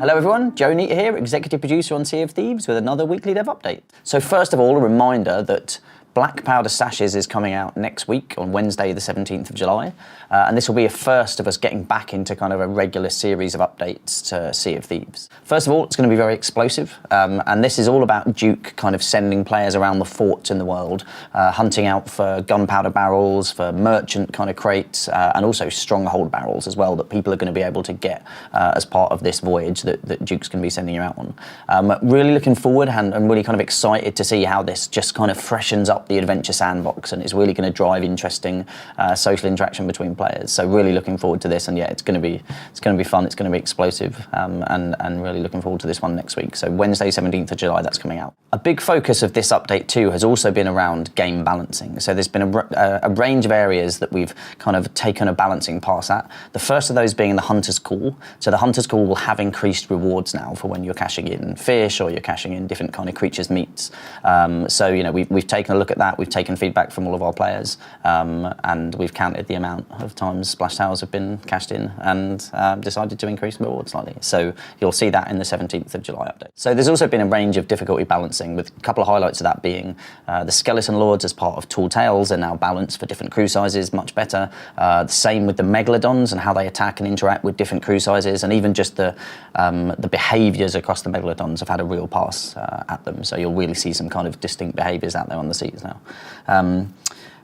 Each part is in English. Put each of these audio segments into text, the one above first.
Hello everyone, Joe Neate here, executive producer on Sea of Thieves with another weekly dev update. So first of all, a reminder that Black Powder Sashes is coming out next week on Wednesday the 17th of July, and this will be a first of us getting back into kind of a regular series of updates to Sea of Thieves. First of all, it's going to be very explosive, and this is all about Duke kind of sending players around the forts in the world, hunting out for gunpowder barrels, for merchant kind of crates, and also stronghold barrels as well that people are going to be able to get as part of this voyage that Duke's going to be sending you out on. Really looking forward and really kind of excited to see how this just kind of freshens up the adventure sandbox and is really going to drive interesting social interaction between players. So really looking forward to this, and yeah, it's going to be fun. It's going to be explosive, and really looking forward to this one next week. So Wednesday 17th of July, that's coming out. A big focus of this update too has also been around game balancing. So there's been a range of areas that we've kind of taken a balancing pass at. The first of those being the Hunter's Call. So the Hunter's Call will have increased rewards now for when you're cashing in fish or you're cashing in different kind of creatures' meats. So you know we've taken a look at that. We've taken feedback from all of our players, and we've counted the amount of times splash towers have been cashed in and decided to increase the reward slightly. So you'll see that in the 17th of July update. So there's also been a range of difficulty balancing, with a couple of highlights of that being the Skeleton Lords as part of Tall Tales are now balanced for different crew sizes, much better. The same with the Megalodons and how they attack and interact with different crew sizes, and even just the behaviours across the Megalodons have had a real pass at them. So you'll really see some kind of distinct behaviours out there on the seas now.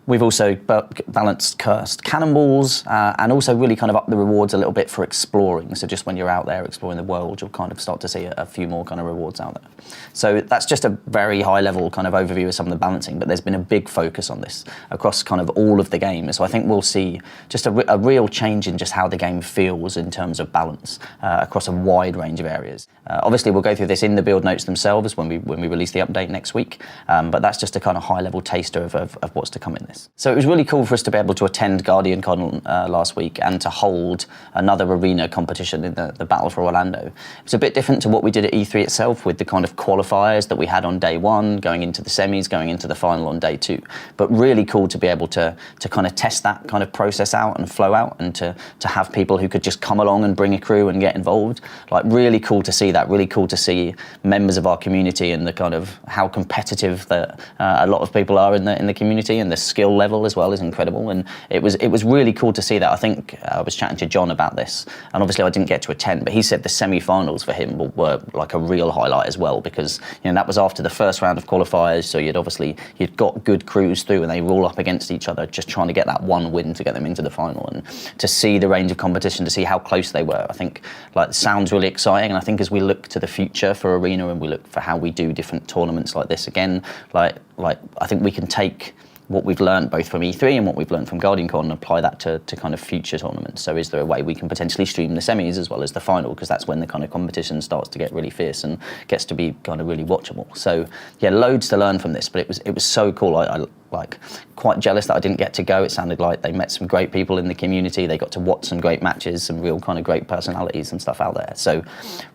We've also balanced cursed cannonballs and also really kind of upped the rewards a little bit for exploring. So just when you're out there exploring the world, you'll kind of start to see a few more kind of rewards out there. So that's just a very high level kind of overview of some of the balancing, but there's been a big focus on this across kind of all of the game. So I think we'll see just a real change in just how the game feels in terms of balance across a wide range of areas. Obviously we'll go through this in the build notes themselves when we release the update next week, but that's just a kind of high level taster of what's to come in this. So it was really cool for us to be able to attend GuardianCon last week and to hold another arena competition in the Battle for Orlando. It's a bit different to what we did at E3 itself, with the kind of qualifiers that we had on day one, going into the semis, going into the final on day two. But really cool to be able to kind of test that kind of process out and flow out, and to have people who could just come along and bring a crew and get involved. Like, really cool to see that, really cool to see members of our community and the kind of how competitive that a lot of people are in the community, and the skill level as well is incredible. And it was really cool to see that. I think I was chatting to John about this, and obviously I didn't get to attend, but he said the semi-finals for him were like a real highlight as well, because you know that was after the first round of qualifiers, so you'd got good crews through and they roll up against each other just trying to get that one win to get them into the final. And to see the range of competition, to see how close they were, I think like sounds really exciting. And I think as we look to the future for Arena and we look for how we do different tournaments like this again, like I think we can take what we've learned both from E3 and what we've learned from GuardianCon and apply that to kind of future tournaments. So is there a way we can potentially stream the semis as well as the final, because that's when the kind of competition starts to get really fierce and gets to be kind of really watchable. So yeah, loads to learn from this, but it was so cool. I like quite jealous that I didn't get to go. It sounded like they met some great people in the community. They got to watch some great matches, some real kind of great personalities and stuff out there. So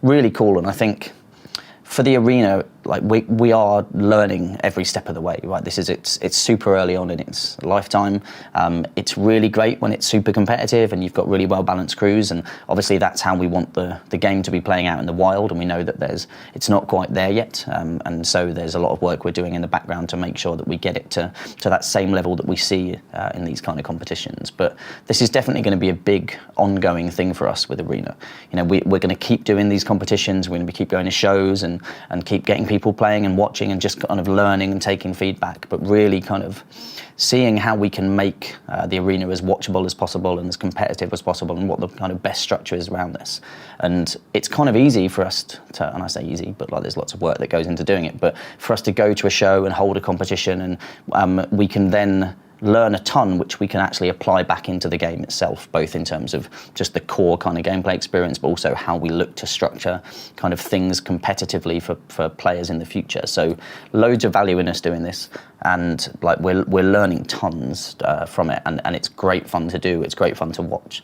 really cool. And I think for the arena, like we are learning every step of the way, right? It's super early on in its lifetime. It's really great when it's super competitive and you've got really well balanced crews, and obviously that's how we want the game to be playing out in the wild. And we know that it's not quite there yet, and so there's a lot of work we're doing in the background to make sure that we get it to that same level that we see in these kind of competitions. But this is definitely going to be a big ongoing thing for us with Arena. You know, we're going to keep doing these competitions. We're going to keep going to shows and keep getting people playing and watching and just kind of learning and taking feedback, but really kind of seeing how we can make the arena as watchable as possible and as competitive as possible, and what the kind of best structure is around this. And it's kind of easy for us to, and I say easy, but like there's lots of work that goes into doing it, but for us to go to a show and hold a competition, and we can then learn a ton which we can actually apply back into the game itself, both in terms of just the core kind of gameplay experience, but also how we look to structure kind of things competitively for players in the future. So loads of value in us doing this. and like we're learning tons from it, and it's great fun to do. It's great fun to watch.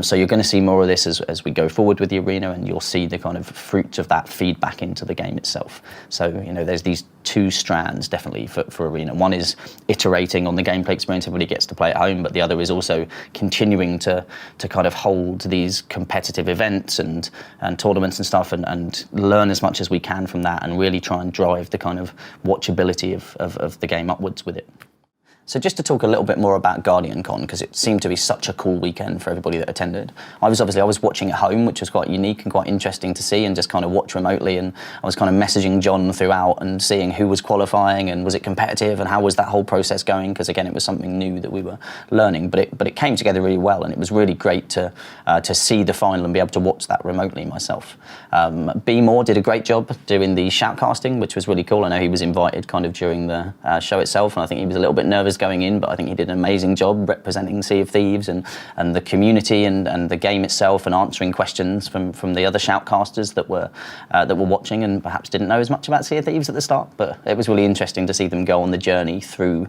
So you're going to see more of this as we go forward with the arena, and you'll see the kind of fruit of that feedback into the game itself. So there's these two strands definitely for arena. One is iterating on the gameplay experience everybody gets to play at home, but the other is also continuing to kind of hold these competitive events and tournaments and stuff, and learn as much as we can from that, and really try and drive the kind of watchability of the game upwards with it. So just to talk a little bit more about GuardianCon, because it seemed to be such a cool weekend for everybody that attended. I was watching at home, which was quite unique and quite interesting to see, and just kind of watch remotely, and I was kind of messaging John throughout and seeing who was qualifying and was it competitive and how was that whole process going, because again it was something new that we were learning, but it came together really well, and it was really great to see the final and be able to watch that remotely myself. B Moore did a great job doing the shoutcasting, which was really cool. I know he was invited kind of during the show itself, and I think he was a little bit nervous going in, but I think he did an amazing job representing Sea of Thieves and the community and the game itself, and answering questions from the other shoutcasters that were watching and perhaps didn't know as much about Sea of Thieves at the start. But it was really interesting to see them go on the journey through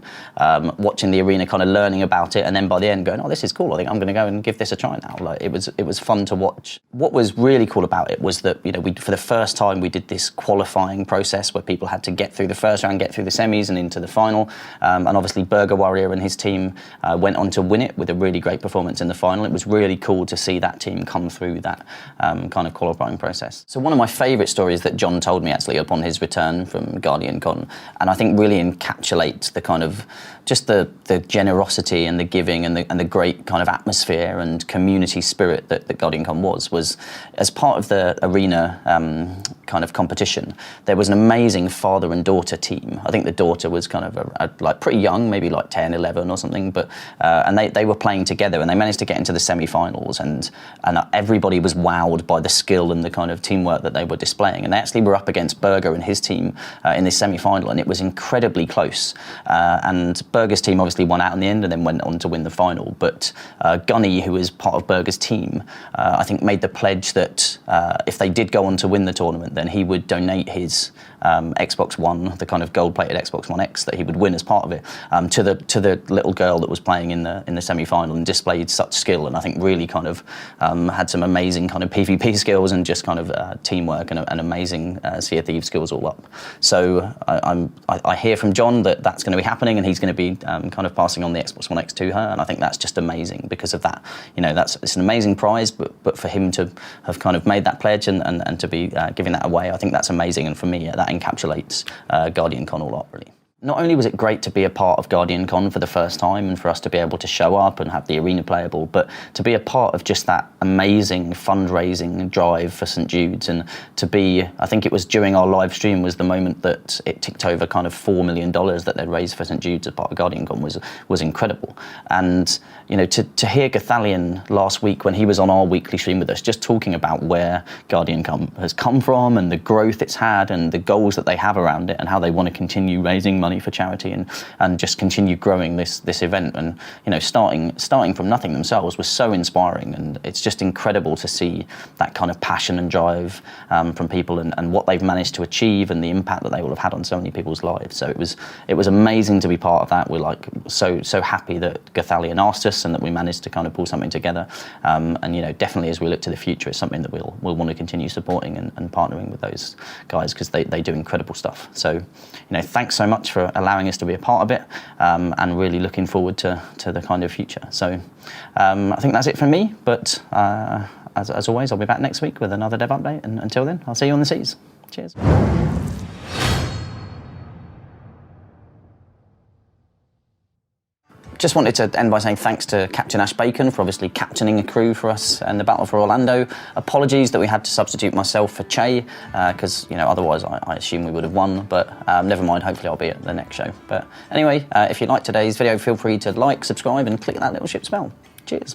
watching the arena, kind of learning about it, and then by the end going, oh, this is cool, I think I'm going to go and give this a try now. Like it was fun to watch. What was really cool about it was that we for the first time we did this qualifying process where people had to get through the first round, get through the semis and into the final, and obviously Burger Warrior and his team went on to win it with a really great performance in the final. It was really cool to see that team come through that kind of qualifying process. So one of my favourite stories that John told me actually upon his return from GuardianCon, and I think really encapsulates the kind of just the generosity and the giving and the great kind of atmosphere and community spirit that GuardianCon was as part of the arena kind of competition. There was an amazing father and daughter team. I think the daughter was kind of like pretty young, maybe like 10, 11 or something, but and they were playing together, and they managed to get into the semi-finals, and everybody was wowed by the skill and the kind of teamwork that they were displaying. And they actually were up against Burger and his team in this semi-final, and it was incredibly close. And Burger's team obviously won out in the end and then went on to win the final. But Gunny, who was part of Burger's team, I think made the pledge that if they did go on to win the tournament, then he would donate his Xbox One, the kind of gold-plated Xbox One X that he would win as part of it, to the little girl that was playing in the semi-final, and displayed such skill, and I think really kind of had some amazing kind of PvP skills and just kind of teamwork and amazing Sea of Thieves skills all up. So I hear from John that that's going to be happening, and he's going to be kind of passing on the Xbox One X to her, and I think that's just amazing because of that. It's an amazing prize, but for him to have kind of made that pledge and to be giving that away, I think that's amazing, and for me that encapsulates GuardianCon all up, really. Not only was it great to be a part of GuardianCon for the first time and for us to be able to show up and have the arena playable, but to be a part of just that amazing fundraising drive for St Jude's, and to be, I think it was during our live stream was the moment that it ticked over kind of $4 million that they'd raised for St Jude's as part of GuardianCon was incredible. And to hear Gathalion last week when he was on our weekly stream with us, just talking about where GuardianCon has come from and the growth it's had and the goals that they have around it and how they want to continue raising money for charity and just continue growing this event, and starting from nothing themselves was so inspiring, and it's just incredible to see that kind of passion and drive from people and what they've managed to achieve and the impact that they will have had on so many people's lives. So it was amazing to be part of that. We're like so happy that Gathalion asked us and that we managed to kind of pull something together, and definitely as we look to the future, it's something that we'll want to continue supporting and partnering with those guys, because they do incredible stuff. So thanks so much for allowing us to be a part of it, and really looking forward to the kind of future. So I think that's it from me, but as always, I'll be back next week with another dev update, and until then, I'll see you on the seas. Cheers. Just wanted to end by saying thanks to Captain Ash Bacon for obviously captaining a crew for us in the Battle for Orlando. Apologies that we had to substitute myself for Che, because otherwise I assume we would have won, but never mind, hopefully I'll be at the next show. But anyway, if you liked today's video, feel free to like, subscribe and click that little ship's bell. Cheers.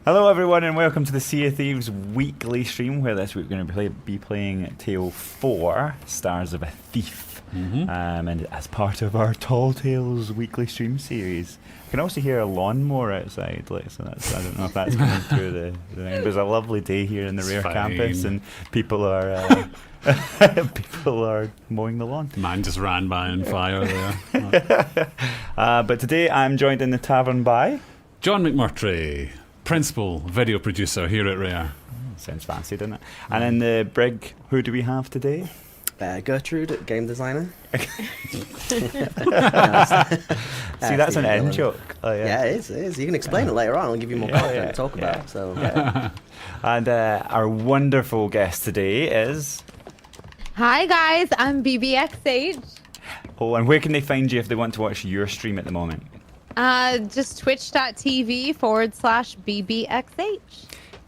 Hello everyone and welcome to the Sea of Thieves weekly stream, where this week we're going to be playing Tale 4, Stars of a Thief. And as part of our Tall Tales weekly stream series. You can also hear a lawnmower outside, so I don't know if that's coming through the thing. There's a lovely day here in the rear campus and people are mowing the lawn. Man just ran by on fire there. But today I'm joined in the tavern by John McMurtry, principal video producer here at Rare. Sounds fancy, doesn't it? And in the brig, who do we have today? Gertrude, game designer. See, that's an end joke. Oh, Yeah, it is. You can explain it later on. I'll give you more content to talk about. So, And our wonderful guest today is... Hi guys, I'm BBXH. Oh, and where can they find you if they want to watch your stream at the moment? Just twitch.tv/BBXH.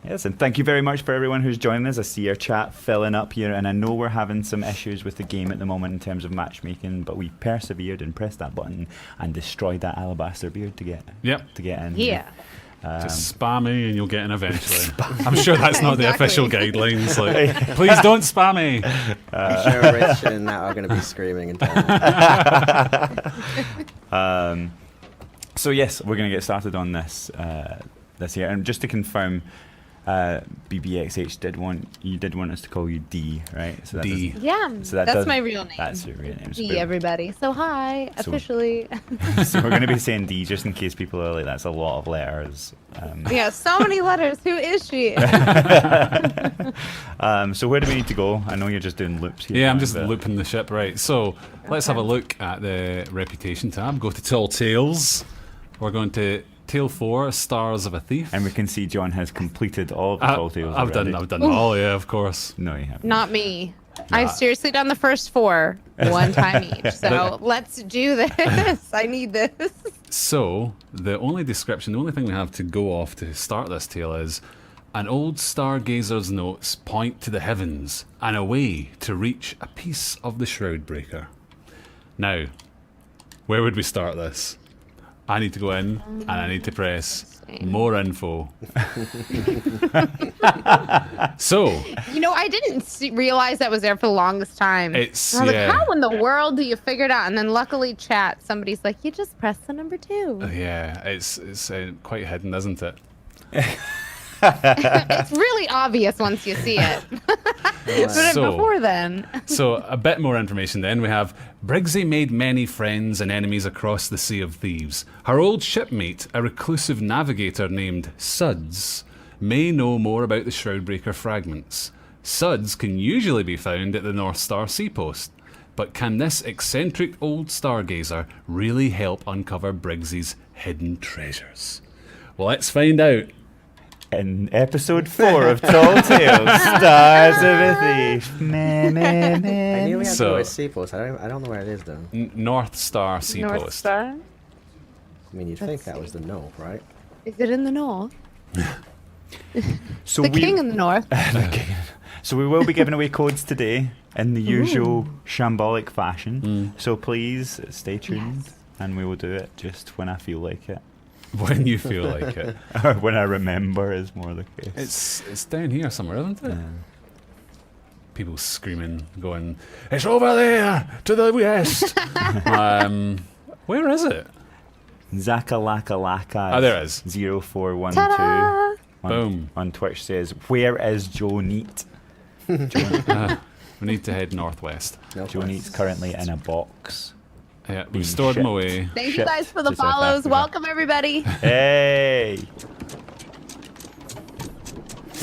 Yes, and thank you very much for everyone who's joining us. I see our chat filling up here, and I know we're having some issues with the game at the moment in terms of matchmaking, but we persevered and pressed that button and destroyed that alabaster beard to get in. Yeah. Just spam me and you'll get in eventually. I'm sure that's not the official guidelines. Like, please don't spam me. I'm sure Rich and Nat are going to be screaming and telling. So yes, we're going to get started on this this year, and just to confirm, BBXH did want us to call you D, right? So D. Yeah, that's my real name. That's your real name. D, everybody. So hi, So- officially. So we're going to be saying D just in case people are like, that's a lot of letters. Yeah, so many letters. Who is she? So where do we need to go? I know you're just doing loops here. Yeah, I'm now, just but- looping the ship, right. So let's have a look at the reputation tab. Go to Tall Tales. We're going to Tale 4, Stars of a Thief. And we can see John has completed all of the Tall Tales I've already. done them all, yeah, of course. No, you haven't. Not me. I've seriously done the first 4 one time each. So let's do this. I need this. So, the only description, the only thing we have to go off to start this tale is an old stargazer's notes point to the heavens and a way to reach a piece of the Shroudbreaker. Now, where would we start this? I need to go in and I need to press more info. So, I didn't realize that was there for the longest time. It's, And I was yeah. like, how in the world do you figure it out? And then luckily somebody's like, you just press the number 2. yeah, it's quite hidden, isn't it? It's really obvious once you see it. But So- before then. So, a bit more information then. We have Briggsy made many friends and enemies across the Sea of Thieves. Her old shipmate, a reclusive navigator named Suds, may know more about the Shroudbreaker fragments. Suds can usually be found at the North Star Seapost. But can this eccentric old stargazer really help uncover Briggsy's hidden treasures? Well, let's find out. In episode 4 of Tall Tales, Stars of a Thief. Meh, meh, I meh. knew we had So- to go to Seapost. I don't know where it is, though. North Star Seapost. North Star? I mean, you'd think Let's that was the no, right? Is it in the north? So The king in the north. So we will be giving away codes today in the usual shambolic fashion. So please stay tuned, and we will do it just when I feel like it. When you feel like it. Or when I remember is more the case. It's down here somewhere, isn't it? People screaming, going, "It's over there to the west." Where is it? Zakalaka. Oh, there it is. 0412 Ta-da! Boom. on Twitch says, "Where is Joe Neat?" We need to head northwest. No Joe place. Neat's currently in a box. Yeah, Being we've stored them shipped. away. Thank you Shipped guys for the to South follows. Africa. Welcome, everybody. Hey!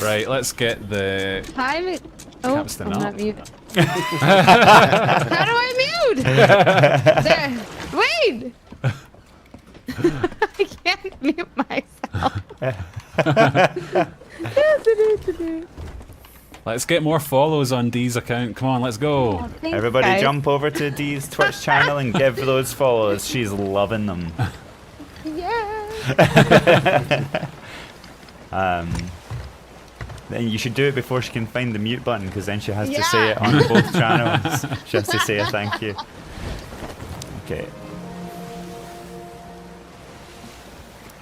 Right, let's get the. Hi. Capstan I'm up. not mute. How do I mute? There. Wait. I can't mute myself. Let's get more follows on Dee's account. Come on, let's go. Oh, thanks, Everybody guys. jump over to Dee's Twitch channel and give those follows. She's loving them. Yeah. Then you should do it before she can find the mute button, because then she has to say it on both channels. She has to say a thank you. Okay.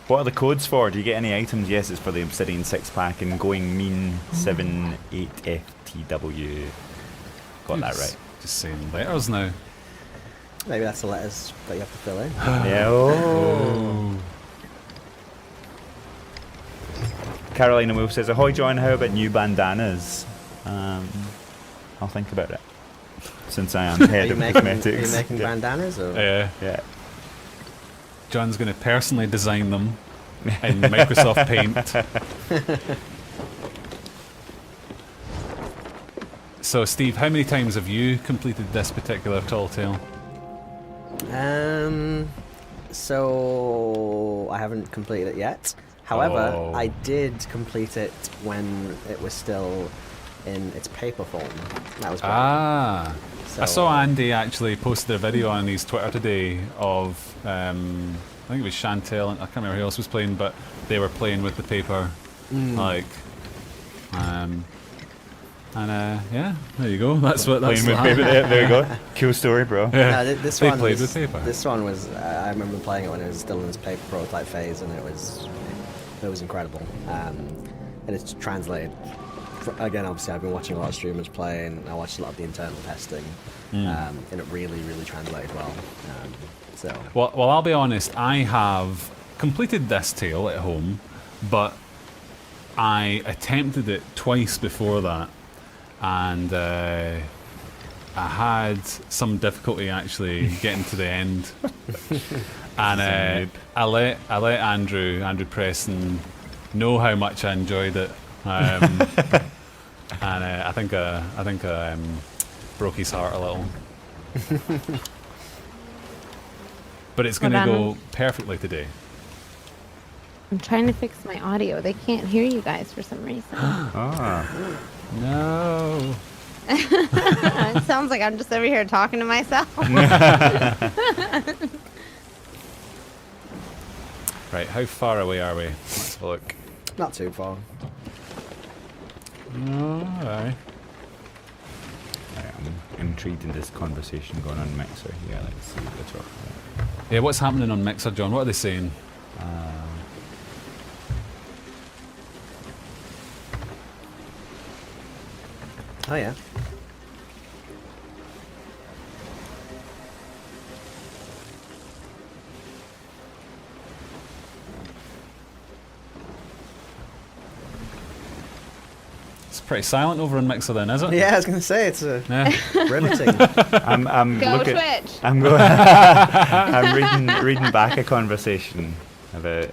What are the codes for? Do you get any items? Yes, it's for the Obsidian 6-pack and Going Mean 78FTW. Got that right. Just saying letters now. Maybe that's the letters that you have to fill in. Yeah. Oh. Carolina Wolf says, "Ahoy, John. How about new bandanas?" I'll think about it. Since I am head of Are cosmetics. you making bandanas? Or? Yeah. John's going to personally design them in Microsoft Paint. So, Steve, how many times have you completed this particular Tall Tale? So I haven't completed it yet. However, Oh. I did complete it when it was still in its paper form. That was great. Ah. So, I saw Andy actually posted a video on his Twitter today of, I think it was Chantel, and I can't remember who else was playing, but they were playing with the paper. Yeah, there you go. That's what that's Playing with paper. There you go. Cool story, bro. No, this They one played was, with paper. This one was. I remember playing it when it was still in its paper prototype phase, and it was incredible. And it's translated. Again, obviously, I've been watching a lot of streamers play, and I watched a lot of the internal testing, and it really, really translated well. Well, I'll be honest. I have completed this tale at home, but I attempted it twice before that, and I had some difficulty actually getting to the end. And I let Andrew Preston know how much I enjoyed it, and I think I broke his heart a little. But it's going to go perfectly today. I'm trying to fix my audio. They can't hear you guys for some reason. No. It sounds like I'm just over here talking to myself. Right, how far away are we? Let's have a look. Not too far. Alright. I'm intrigued in this conversation going on Mixer. Yeah, let's see what they're talking about. Yeah, what's happening on Mixer, John? What are they saying? Oh yeah. It's pretty silent over on Mixer then, is it? Yeah, I was gonna say it's Yeah. riveting. I'm Go looking. Twitch. I'm going. I'm reading back a conversation about.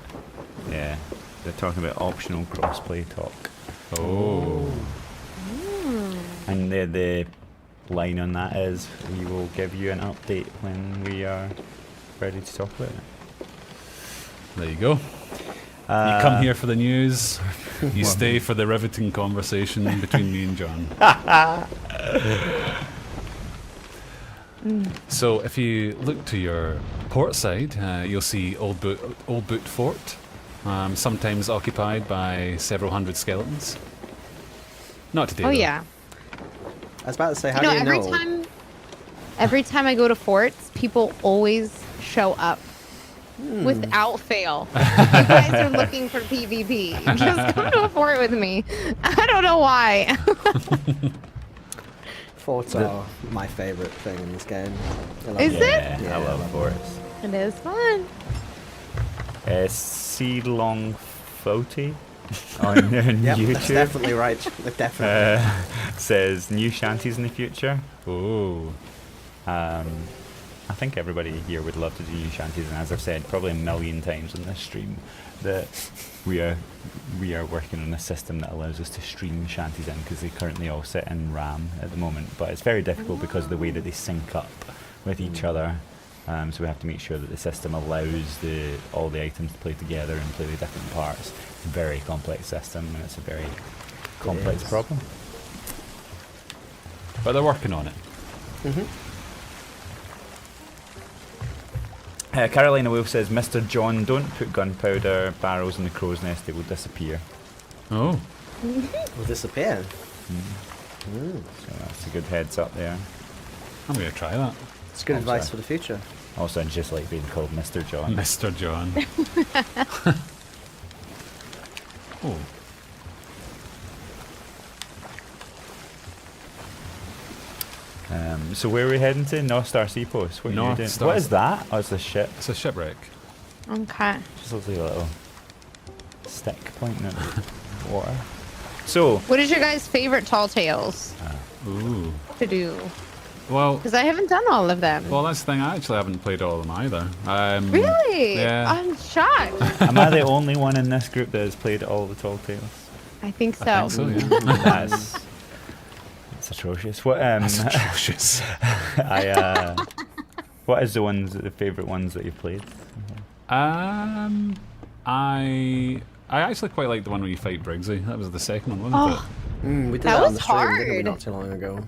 Yeah, they're talking about optional crossplay talk. Oh. And the line on that is, we will give you an update when we are ready to talk about it. There you go. You come here for the news, you stay for the riveting conversation between me and John. So if you look to your port side, you'll see Old Boot Fort, sometimes occupied by several hundred skeletons. Not today. Oh though. yeah. I was about to say, how You know, do you every time I go to forts, people always show up. Without fail. You guys are looking for PvP. Just come to a fort with me. I don't know why. Forts are my favorite thing in this game. I love Is them. it? Yeah, I love forts. It is fun. Sea Long Foti on Yep, YouTube that's definitely right. Definitely. says new shanties in the future. Oh. I think everybody here would love to do new shanties, and as I've said probably a million times on this stream, that we are working on a system that allows us to stream shanties in, because they currently all sit in RAM at the moment, but it's very difficult because of the way that they sync up with each other. So we have to make sure that the system allows all the items to play together and play the different parts. It's a very complex system, and it's a very complex problem. But they're working on it. Carolina Wolf says, Mr. John, don't put gunpowder barrels in the crow's nest, they will disappear. Oh. Will disappear. So that's a good heads up there. I'm going to try that. It's good I'm advice sorry. for the future. Also, I just like being called Mr. John. Mr. John. Oh. So where are we heading to? North Star Seapost. What are you North doing? Star- What is that? Oh, it's a ship. It's a shipwreck. Okay. Just looks like a little stick pointing at the water. So, What is your guys' favorite tall tales Ooh. to do? Well, Because I haven't done all of them. well, that's the thing. I actually haven't played all of them either. Really? Yeah. I'm shocked. am I the only one in this group that has played all the Tall Tales? I think so. I think so, yeah. That's atrocious. What That's atrocious. what is the favourite ones that you've played? I actually quite like the one where you fight Briggsy. That was the second one, wasn't We did That that on was the stream, didn't we, hard. not too long ago.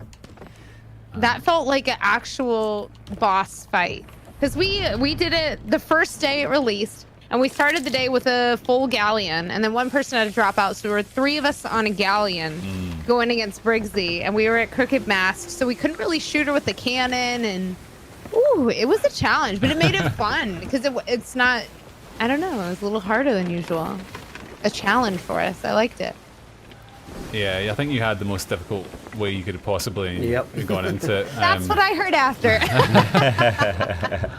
That felt like an actual boss fight. Because we did it the first day it released, and we started the day with a full galleon, and then one person had to drop out, so there were 3 of us on a galleon going against Briggsy, and we were at Crooked Mast, so we couldn't really shoot her with the cannon, and ooh, it was a challenge, but it made it fun, because it's not, I don't know, it was a little harder than usual. A challenge for us. I liked it. it? Yeah, I think you had the most difficult way you could have possibly Yep. gone into it. That's what I heard after. I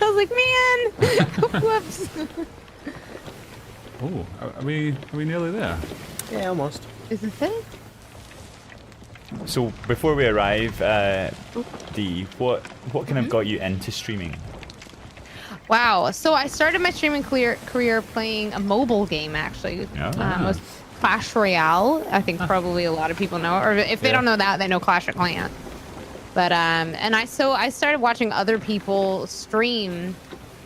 was like, man, whoops. Oh, are we nearly there? Yeah, almost. Isn't it? So before we arrive, Dee, what kind of got you into streaming? Wow. So I started my streaming career playing a mobile game, actually. Ah. It was Clash Royale. I think probably a lot of people know, or if they Yeah. don't know that, they know Clash of Clans. But and I started watching other people stream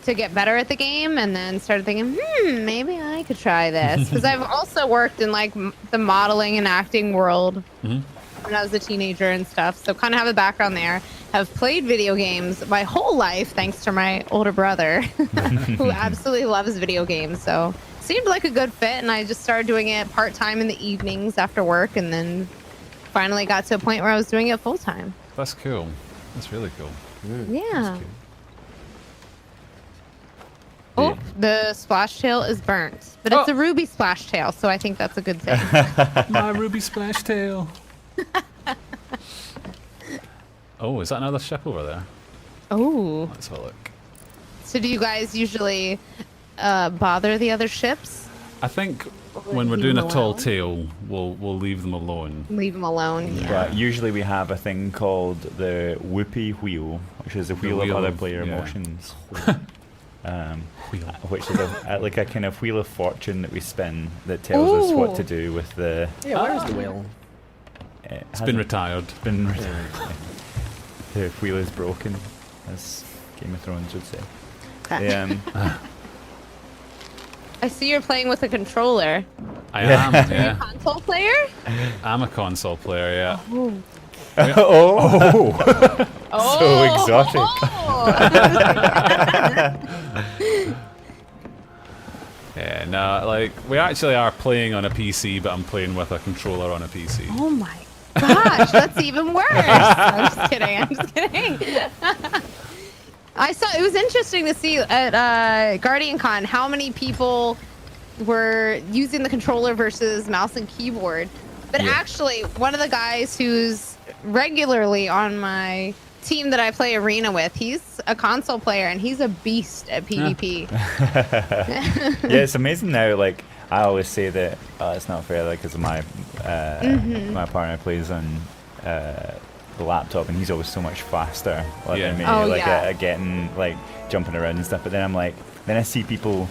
to get better at the game, and then started thinking, maybe I could try this, because I've also worked in like the modeling and acting world when I was a teenager and stuff. So kind of have a background there. Have played video games my whole life thanks to my older brother, who absolutely loves video games. So seemed like a good fit, and I just started doing it part time in the evenings after work, and then finally got to a point where I was doing it full time. That's cool. That's really cool. Yeah. Oh, the splash tail is burnt, but it's Oh. a ruby splash tail, so I think that's a good thing. My ruby splash tail. Oh, is that another ship over there? Oh, Let's have a look. so do you guys usually bother the other ships? I think when we're leave doing them a tall alone? tale, we'll leave them alone. Leave them alone. Yeah. But usually we have a thing called the whoopee wheel, which is the wheel of wheel other of- player yeah. emotions. Wheel. Which is like a kind of wheel of fortune that we spin that tells us what to Ooh. do with the. Yeah, where is the wheel? It's been retired. The wheel is broken, as Game of Thrones would say. The, I see you're playing with a controller. I am, Are you a yeah. console player? I'm a console player, yeah. oh, exotic. Yeah, no, like, we actually are playing on a PC, but I'm playing with a controller on a PC. Oh my gosh, that's even worse. I'm just kidding. I'm just kidding. I saw it was interesting to see at Guardian Con how many people were using the controller versus mouse and keyboard. But Yeah. actually, one of the guys who's regularly on my team that I play Arena with, he's a console player and he's a beast at PvP. Yeah, it's amazing now. Like I always say that it's not fair, because my my partner plays on the laptop, and he's always so much faster Yeah. than me, Oh, like yeah. at getting like jumping around and stuff. But then I'm like, then I see people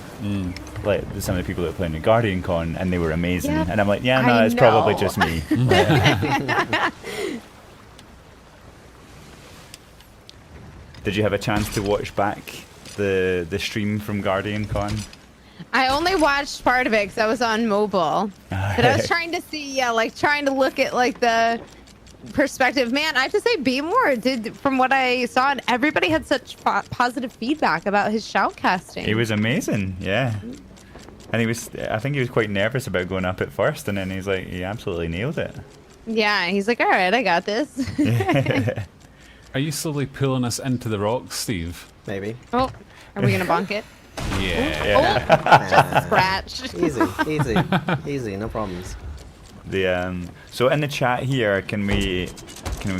like some of the people that are playing at Guardian Con, and they were amazing, Yeah, and I'm like, yeah, no, I it's probably know. just me. Did you have a chance to watch back the stream from Guardian Con? I only watched part of it because I was on mobile. But I was trying to see, trying to look at like the perspective. Man, I have to say, Beemore did, from what I saw, and everybody had such positive feedback about his shoutcasting. He was amazing, yeah. And I think he was quite nervous about going up at first, and then he's like, he absolutely nailed it. Yeah, he's like, all right, I got this. Are you slowly pulling us into the rocks, Steve? Maybe. Oh, are we gonna bonk it? Yeah. Oh, scratch. Easy, no problems. So in the chat here, can we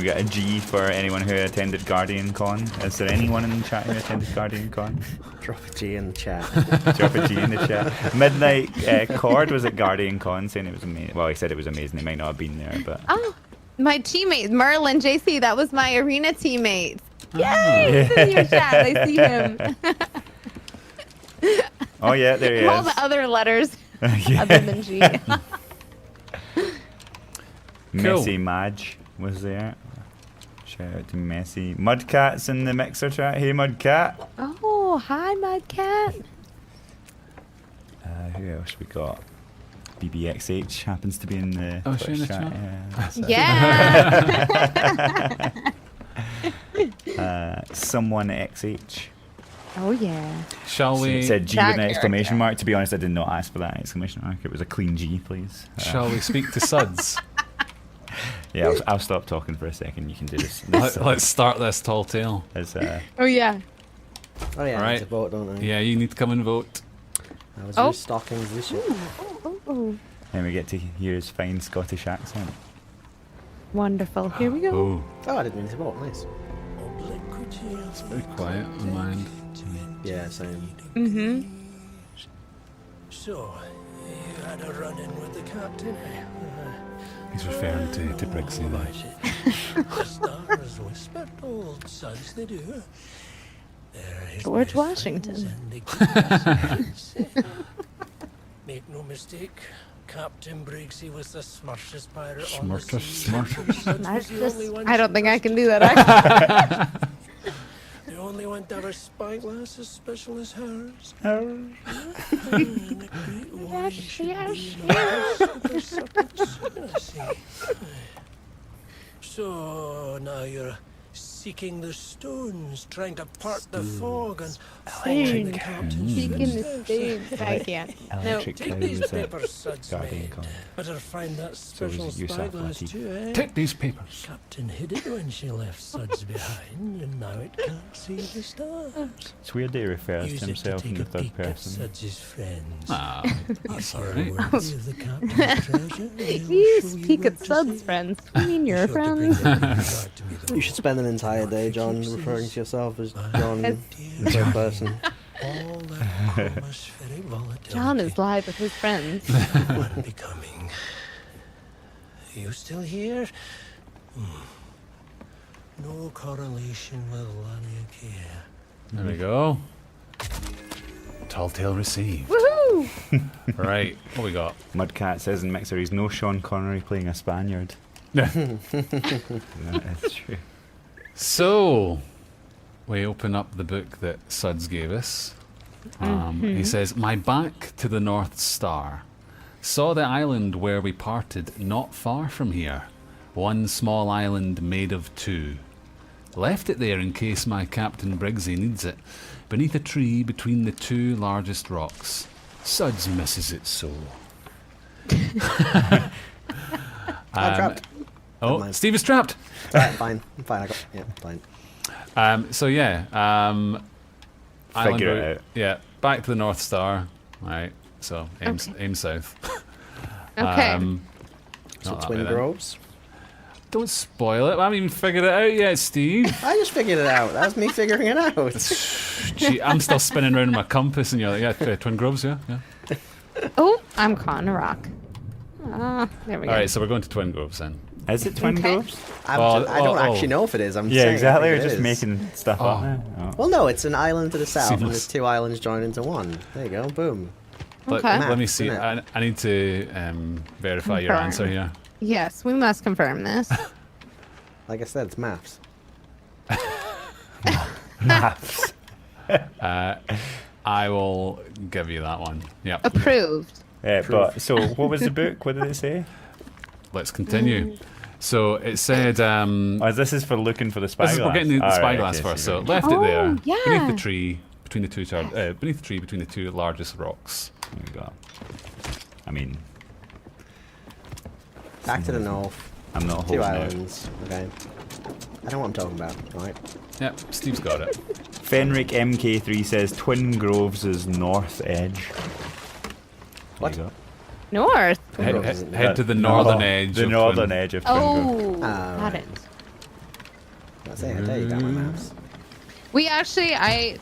get a G for anyone who attended Guardian Con? Is there anyone in the chat who attended Guardian Con? Drop a G in the chat. Drop a G in the chat. Midnight Cord was at Guardian Con saying it was amazing. Well, he said it was amazing. He might not have been there, but Oh, my teammate Merlin JC. That was my arena teammate. Yay! He's in your chat. I see him. oh yeah, there he All is. the other letters Yeah. other than G. Messi Madge was there. Shout out to Messi. Mudcat's in the mixer chat. Hey Mudcat. Oh, hi, Mudcat. Who else we got? BBXH happens to be in the Oh, is she in Twitch the chat? Yeah. Someone XH. Oh, yeah. Shall So we? it said G Chat with an exclamation character. mark. To be honest, I did not ask for that exclamation mark. It was a clean G, please. Shall we speak to Suds? Yeah, I'll stop talking for a second. You can do this. Let's start this tall tale. As, Oh, yeah. Oh yeah, Alright. it's a vote, don't I? Yeah, you need to come and vote. I was Oh. restocking this shit. Oh, then we get to hear his fine Scottish accent. wonderful. Here we go. Oh, Oh, I didn't mean to vote. Nice. it's very quiet on my end. Yeah, same. Mm-hmm. So, you had a run-in with the captain, eh? He's referring to Briggsy Why there. is it? The stars whispered, old sons they do. They're his George my Washington. friends and they keep us safe. Make no mistake, Captain Briggsy was the smartest pirate on the Smartest, sea. smartest. Suds I was the only one I don't she think I trusted. can do that, actually. The only one to have a spyglass as special as hers. So now you're seeking the stones, trying to part the fog and find the captain's Speaking the footsteps. stage. I can't. No. Electric Take Cow these was at papers, Suds Guardian made. Con. Better find that was special it Yusuf spyglass Latif. too, eh? Take these papers. Captain hid it when she left Suds behind, and now it can't see the stars. It's weird that he refers Use to it himself in take the a third peek at person. Suds's friends. Ah, that's If you're alright. worthy of the captain's treasure, they'll You show speak where at to Suds, sail. friends. You mean Be your sure to bring friends? the regard to me, though. You should spend an entire day, John, referring to yourself as John in Dear third person. all that atmospheric volatility John is live with his friends. would be coming. Are you still here? No correlation with Laniakea. There we go. Tall tale received. Woohoo! Right, what we got? Mudcat says in Mixer he's no Sean Connery playing a Spaniard. That's true. So, we open up the book that Suds gave us. He says, "My back to the North Star. Saw the island where we parted not far from here. One small island made of two. Left it there in case my Captain Briggsy needs it. Beneath a tree between the two largest rocks. Suds misses it so." I'm trapped. Oh, mind. Steve is trapped. Alright, fine. I'm fine. I got. Yeah, fine. So yeah, island Figure it route. out. Yeah, back to the North Star. Right. So aim, Okay. aim south. Okay. So not that Twin way then. Groves. Don't spoil it. I haven't even figured it out yet, Steve. I just figured it out. That was me figuring it out. Gee, I'm still spinning around in my compass, and you're like, yeah, Twin Groves, yeah. Oh, I'm caught in a rock. Ah, there we go. All right, so we're going to Twin Groves then. Is it Twin Okay. Groves? I Oh, don't oh, actually know if it is. I'm Yeah, saying I exactly. think We're it just is. making stuff Oh. up now. Oh. Well, no, it's an island to the south, and Seamless. there's two islands joined into one. There you go. Boom. Okay. Let me Maths, see. isn't I need to verify your Confirm. answer here. Yes, we must confirm this. Like I said, it's maths. Maths. I will give you that one. Yep. Approved. But so, what was the book? What did it say? Let's continue. So it said. Oh, this is for looking for the spyglass. We're getting the All right, spyglass okay, first. so So left it there Oh, yeah. beneath the tree between the two largest rocks. there we go. I mean, Back to the north. I'm not Two holding out. islands. Okay. I know what I'm talking about. Right. Yep, Steve's got it. Fenric MK3 says Twin Groves is North Edge. What? There you go. North. Head to the northern edge. The of northern Twin- edge of Twin Groves. Oh, got right. it. That's it. There you go, my mouse. We actually, I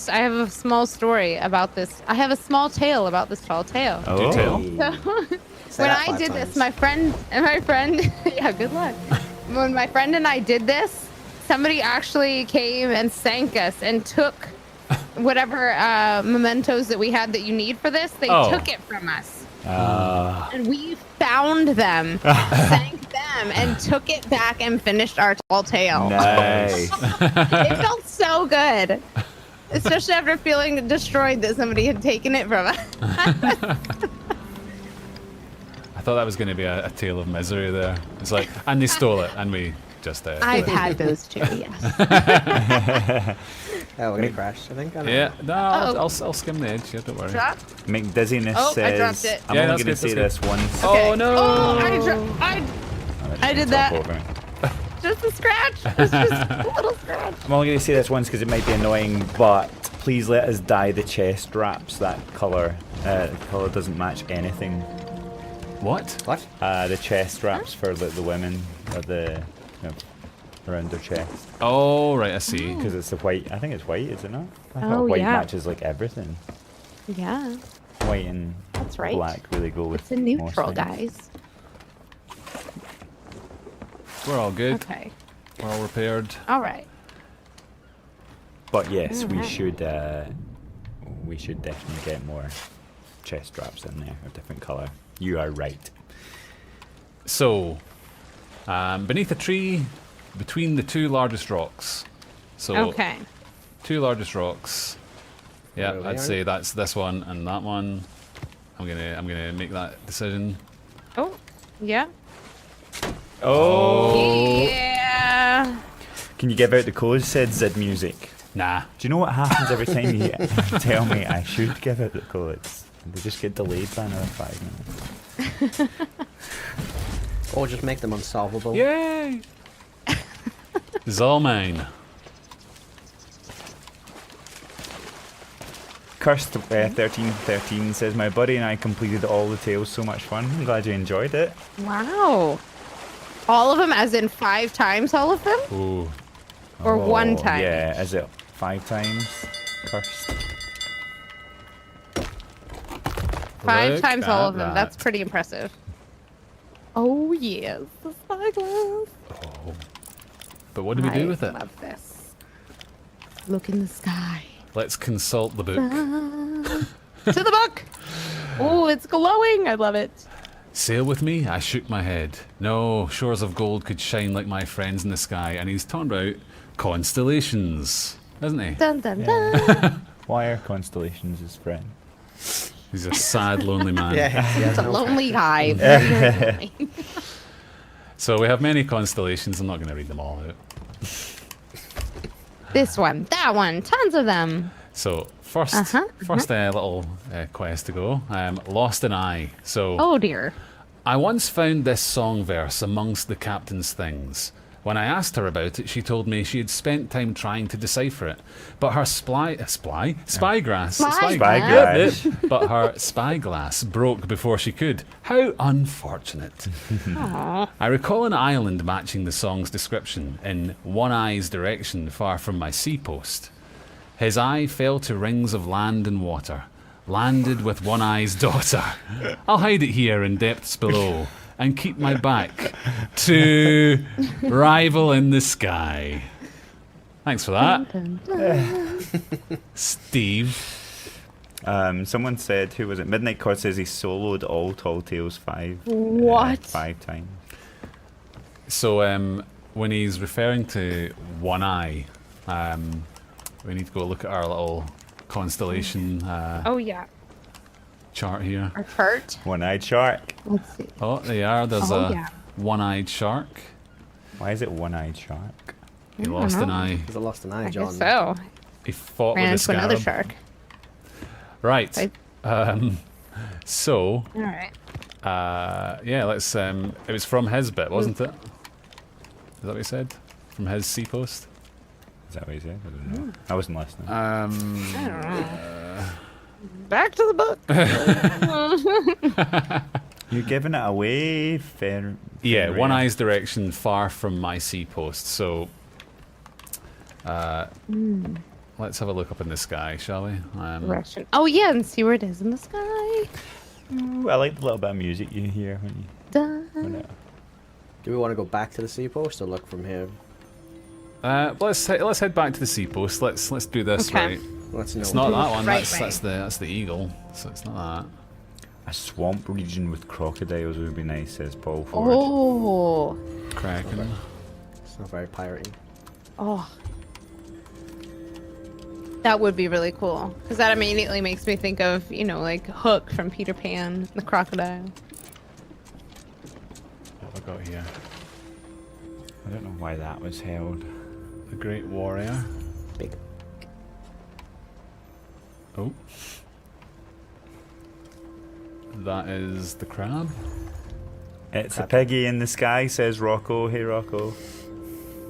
have a small story about this. I have a small tale about this tall tale. Oh. tell. So, Say when that I 5 did times. this, my friend, yeah, good luck. When my friend and I did this, somebody actually came and sank us and took whatever mementos that we had that you need for this. They Oh. took it from us. Ah. And we found them, sank them, and took it back and finished our tall tale. Nice. It felt so good. Especially after feeling destroyed that somebody had taken it from us. I thought that was going to be a tale of misery there. It's like, and they stole it, and we just. I've had those too, yes. Oh, we're gonna crash, I think. I don't know. Yeah, no, Uh-oh. I'll skim the edge. Yeah, don't worry. Drop. McDizziness Oh, I says, dropped it. I'm Yeah, only that's going to good, say that's this once. Oh no! Oh, Oh, I did it's that. all over me. Just a scratch. It's just a little scratch. I'm only going to say this once because it might be annoying, but please let us dye the chest wraps that colour. The colour doesn't match anything. What? What? The chest wraps for the women at the around their chest Oh right, I see. because it's the white. I think it's white, is it not? I thought Oh, white yeah. matches like everything. Yeah, White and that's right. black really go with. It's a neutral, most things. guys. We're all good. Okay. We're all repaired. All right. But yes, we Alright. should definitely get more chest wraps in there, a different colour. You are right. So, beneath a tree, between the two largest rocks. So, Okay. two largest rocks. Yeah, Where are they, I'd Aaron? say that's this one and that one. I'm gonna make that decision. Oh, yeah. Oh! Yeah. Can you give out the code? Said Zid Music. Nah. Do you know what happens every time you tell me I should give out the codes? They just get delayed by another 5 minutes. Or just make them unsolvable. Yay! This is all mine. Cursed 1313 says, my buddy and I completed all the tales. So much fun. I'm glad you enjoyed it. Wow. All of them, as in 5 times all of them? Ooh. Or one Oh, time? Yeah, is it 5 times? Cursed. 5 Look times all at of them. that. That's pretty impressive. Oh, yes. The spyglass. But what do we do I with it? love this. Look in the sky. Let's consult the book. To the book! Oh, it's glowing. I love it. Sail with me? I shook my head. No, shores of gold could shine like my friends in the sky. And he's talking about constellations, isn't he? Dun, dun, dun. Why are constellations his friend? He's a sad, lonely man. Yeah, It's a lonely guy. Very lonely. So we have many constellations. I'm not going to read them all out. This one, that one, tons of them. So first, Uh-huh, little quest to go. Lost an Eye. So Oh dear. I once found this song verse amongst the captain's things. When I asked her about it, she told me she had spent time trying to decipher it, but her spyglass, Spyglass. but her spyglass broke before she could. How unfortunate! Aw. I recall an island matching the song's description in One Eye's direction, far from my seapost. His eye fell to rings of land and water, landed with One Eye's daughter. I'll hide it here in depths below, and keep my back to rival in the sky. Thanks for that, Dun, dun. Steve. Someone said, who was it? Midnight Cord says he soloed all Tall Tales 5. What? 5 times. So when he's referring to One Eye, we need to go look at our little constellation Oh yeah. chart here. Our chart. One-eyed shark. Let's see. Oh, there you are. There's Oh, a yeah. one-eyed shark. Why is it one-eyed shark? He I don't lost an know. eye. Because I lost an eye, I John. guess so. He fought Ran with a into another scarab. shark. Right. Right. So, All right. yeah, let's. It was from his bit, wasn't it? Is that what he said? From his seapost? Is that what he said? I don't know. I wasn't listening. I don't know. Back to the book. You're giving it away, Yeah, Fenrir. One Eye's direction far from my sea post. So, let's have a look up in the sky, shall we? Russian. Oh yeah, and see where it is in the sky. Ooh, I like the little bit of music you hear when you. Dun. Do we want to go back to the sea post or look from here? Let's head back to the sea post. Let's do this Okay. right. Let's know. It's not that one. Right That's the eagle. So it's not A swamp region with crocodiles would be nice, says Paul Ford. Oh. that. Kraken. It's not very piratey. Oh. That would be really cool. Because that immediately makes me think of, like Hook from Peter Pan, the crocodile. What have I got here? I don't know why that was held. The Great Warrior. Big. Oh. That is the crab. It's a piggy in the sky, says Rocco. Hey, Rocco.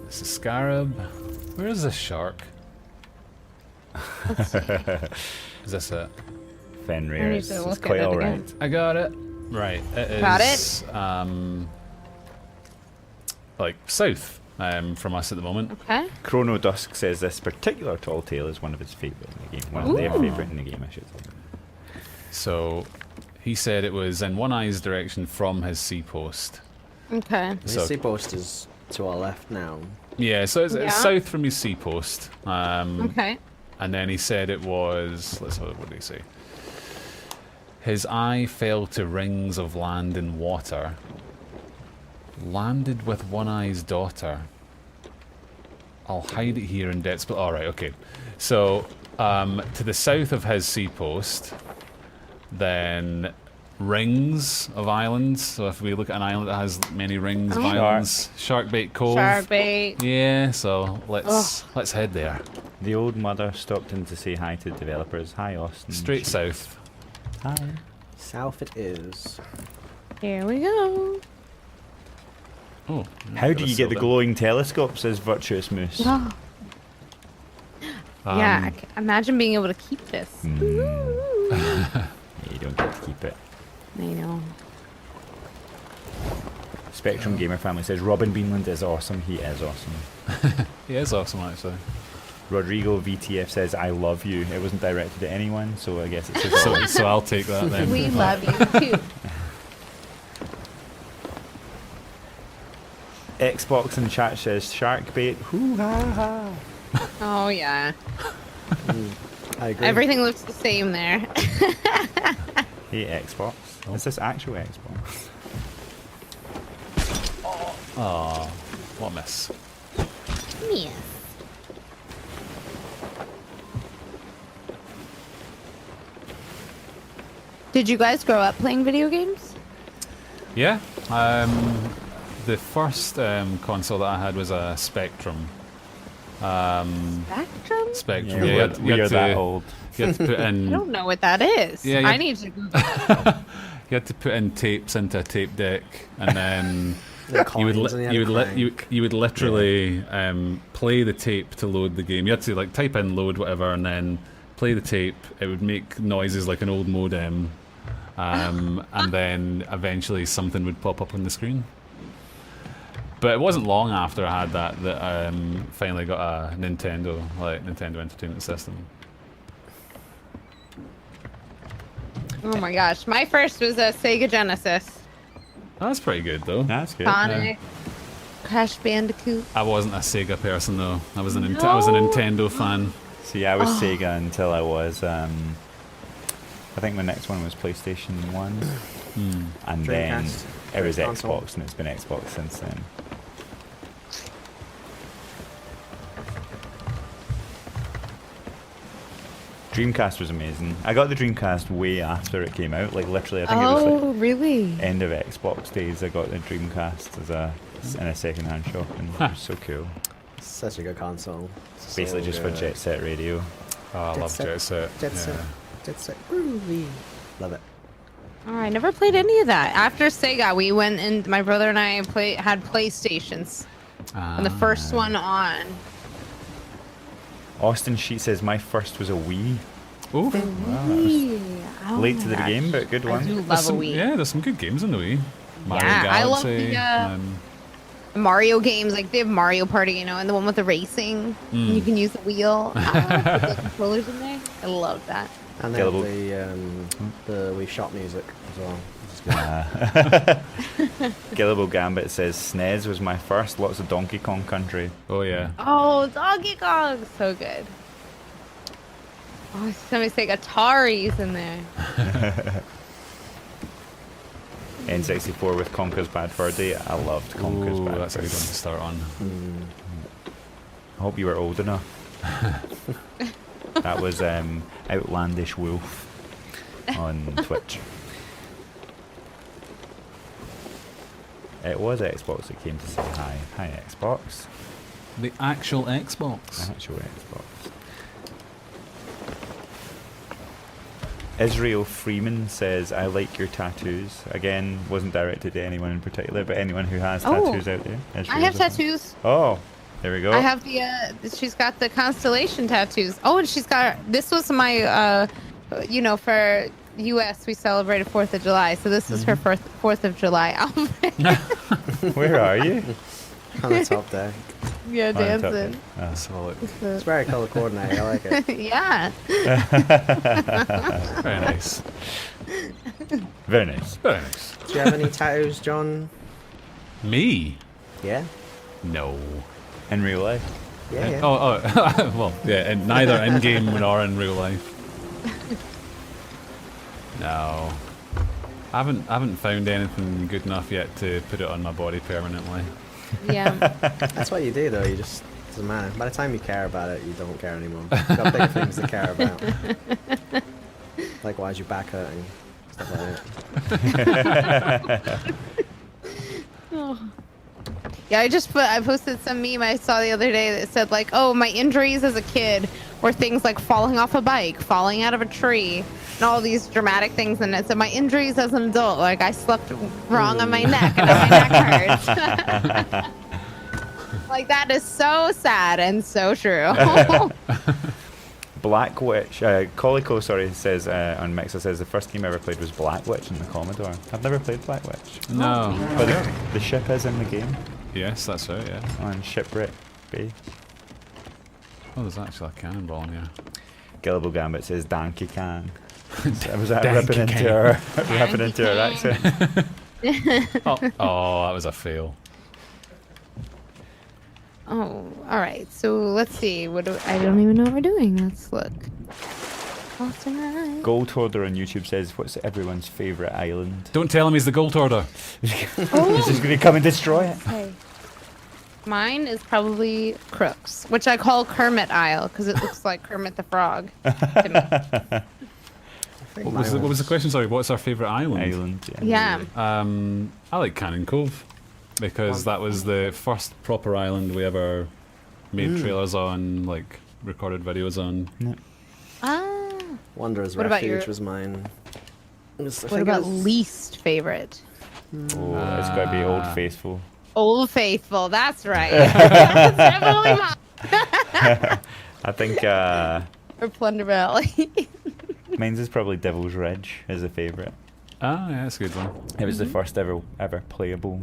It's a scarab. Where is this shark? Is this it? Fenrir. I need It's to look at quite it alright. again. I got it. Right. It is. Got like south from us at the moment. Okay. Chrono Dusk says this particular tall tale is one of his favourite in the game. One of their Ooh. favourite in the game, I should say. So he said it was in One Eye's direction from his sea post. Okay. The So- sea post is to our left now. Yeah, so it's Yeah. south from his sea post. Okay. And then he said it was. Let's have a look. What did he say? His eye fell to rings of land and water. Landed with One Eye's daughter. I'll hide it here in debt split. All right, okay. So to the south of his sea post, then rings of islands. So if we look at an island that has many rings of Oh. islands, Sharkbait Cove. Shark bait. Yeah, so let's head there. The old mother stopped in to say hi to developers. Hi, Austin. Straight south. Hi. South it is. Here we go. Oh. How got do a you get the silver. glowing telescope, says Virtuous Moose. Oh. Yeah, I can imagine being able to keep this. Yeah, you don't get to keep it. I know. Spectrum Gamer Family says Robin Beanland is awesome. He is awesome. He is awesome, actually. Rodrigo VTF says I love you. It wasn't directed at anyone, so I guess it's his So I'll take that then. We love you too. Xbox in chat says shark bait. Hoo ha ha. Oh yeah. I agree. Everything looks the same there. Hey Xbox. Is this actual Xbox? Oh, what a miss. Yeah. Did you guys grow up playing video games? Yeah. The first console that I had was a Spectrum. Spectrum? Spectrum. Yeah, you had- we you are had that to- old. You had to put I in. don't know what that is. Yeah, yeah. I need to Google it. You had to put in tapes into a tape deck, and then The you would coins and the other crank. you would literally play the tape to load the game. You had to like type in load whatever, and then play the tape. It would make noises like an old modem, and then eventually something would pop up on the screen. But it wasn't long after I had that I finally got a Nintendo Entertainment System. Oh my gosh. My first was a Sega Genesis. That's pretty good though. That's good. Sonic. Crash Bandicoot. I wasn't a Sega person though. I was a Nintendo fan. See, I was Sega until I was. I think my next one was PlayStation 1. And then Dreamcast. it was Console. Xbox, and it's been Xbox since then. Dreamcast was amazing. I got the Dreamcast way after it came out. Like literally, I think it was Oh, like really? end of Xbox days. I got the Dreamcast in a second-hand shop, and it was so cool. Such a good console. Basically, So just for good. Jet Set Radio. Oh, I Jet love Set. Jet Set. Jet yeah. Set. Jet Set. Groovy. Love it. Oh, I never played any of that. After Sega, we went and my brother and I had PlayStations. And the first one on. Austin Sheet says my first was a Wii. Oh, Oh Late my to the gosh. game, but good I one. do there's love a some, Wii. yeah, there's some good games on the Wii. Mario Yeah, I love Galaxy. the, and Mario games, like they have Mario Party, you know, and the one with the racing. You can use the wheel. Put the controllers in there. I love that. And they have Gillable. the Wii Shop music as well. Which is good. Gillable Gambit says SNES was my first. Lots of Donkey Kong Country. oh yeah. Oh, Donkey Kong, so good. Oh, somebody's saying Atari's in there. N64 with Conker's Bad Fur Day. I loved Conker's Ooh, Bad that's a Fur good Day. one to start on. I hope you were old enough. That was Outlandish Wolf on Twitch. It was Xbox that came to say hi. Hi, Xbox. The actual Xbox. Actual Xbox. Israel Freeman says, I like your tattoos. Again, wasn't directed to anyone in particular, but anyone who has Oh. tattoos out there. I Israel's have a fan. tattoos. Oh, there we go. I have the, she's got the constellation tattoos. Oh, and she's got, this was my, you know, for US, we celebrated 4th of July. So this is her 4th of July outfit. Where are you? On the top there. Yeah, Oh, on top dancing. there. Solid. It's very color coordinated. I like it. Yeah. Very nice. Very nice. Very nice. Do you have any tattoos, John? Me? Yeah. No. In real life. Yeah. Yeah. Oh, well, yeah, and neither in game nor in real life. No. I haven't found anything good enough yet to put it on my body permanently. Yeah. That's what you do, though. You just doesn't matter. By the time you care about it, you don't care anymore. You've got bigger things to care about. Like, why is your back hurting? Stuff like that. Yeah, I posted some meme I saw the other day that said like, oh, my injuries as a kid were things like falling off a bike, falling out of a tree, and all these dramatic things. And it said my injuries as an adult, like I slept wrong on my neck and now my neck hurts. Like that is so sad and so true. Black Witch, Colico, sorry, says on Mixer says the first game I ever played was Black Witch in the Commodore. I've never played Black Witch. No. But the ship is in the game Yes, that's right, yeah. on Shipwreck Bay. Oh, there's actually a cannonball in here. Gillable Gambit says Donkey Kong. Was that Donkey ripping into Kong. her, ripping Donkey into her Kong. accent? Oh, that was a fail. Oh, all right. So let's see. I don't even know what we're doing. Let's look. Alright. Gold Hoarder on YouTube says, what's everyone's favourite island? Don't tell him he's the gold hoarder. He's just going to come and destroy it. Okay. Mine is probably Crooks, which I call Kermit Isle because it looks like Kermit the Frog to me. What was the question? Sorry, what's our favourite island? Island, yeah. Yeah. I like Cannon Cove because that was the first proper island we ever made trailers on, like recorded videos on. Ah. Wanderer's What about Refuge your- was mine. What about least favorite? Oh, it's got to be Old Faithful. Old Faithful. That's right. That's definitely mine. I think Or Plunder Valley. mine's is probably Devil's Ridge as a favourite. Ah, yeah, that's a good one. It was the first ever playable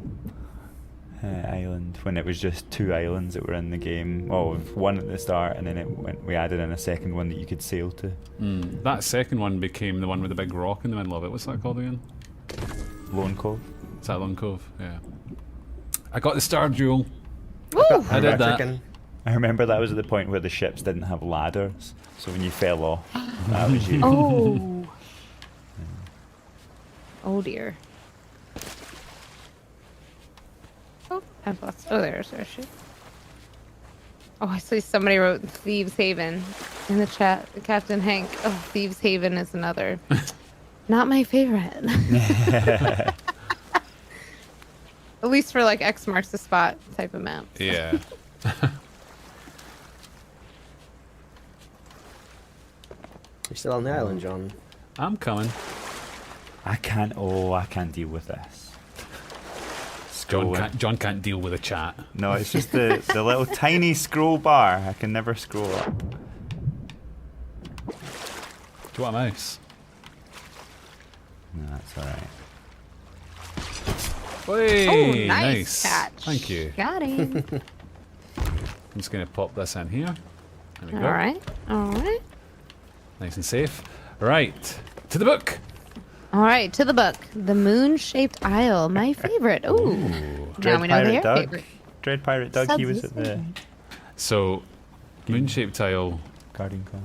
island when it was just 2 islands that were in the game. Oh, one at the start, and then we added in a second one that you could sail to. That second one became the one with the big rock in the middle of it. What's that called again? Lone Cove. Is that Lone Cove? Yeah. I got the Star Jewel. Woo! I did that. Reckon. I remember that was at the point where the ships didn't have ladders, so when you fell off, that was you. Oh. Oh dear. Oh, I've lost. Oh, there's our ship. Oh, I see somebody wrote Thieves Haven in the chat. Captain Hank. Oh, Thieves Haven is another. Not my favorite. At least for like X marks the spot type of map. Yeah. You're still on the island, John. I'm coming. I can't deal with this. John can't deal with a chat. No, it's just the little tiny scroll bar. I can never scroll up. Do you want a mouse? No, that's alright. Hey, Oh, nice catch. Thank you. Got him. I'm just going to pop this in here. There we All go. right. All right. Nice and safe. Right, to the book. All right. To the book. The Moon-Shaped Isle. My favorite. Ooh. Now Dread we know Pirate their Doug. favorite. Dread Pirate Doug, he was at the So, moon-shaped tile. Guardian Con.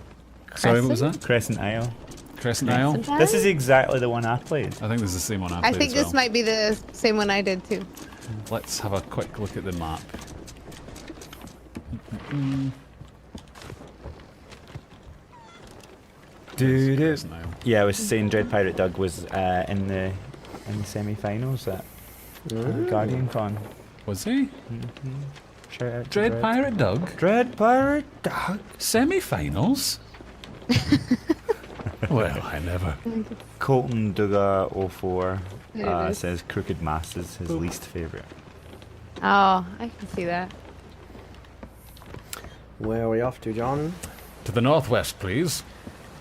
Sorry, what was that? Crescent Isle. Crescent Isle? Crescent This Isle? is exactly the one I played. I think this is the same one I I played think as this well. might be the same one I did too. Let's have a quick look at the map. Crescent Isle. Yeah, I was saying Dread Pirate Doug was in the semi-finals at Guardian Con. Was he? Shout out to Dread Pirate Doug? Dread Pirate Doug. Semi-finals? Well, I never. Colton Duga 04 There it is. says Crooked Mass is his least favourite. Oh, I can see that. Where are we off to, John? To the northwest, please.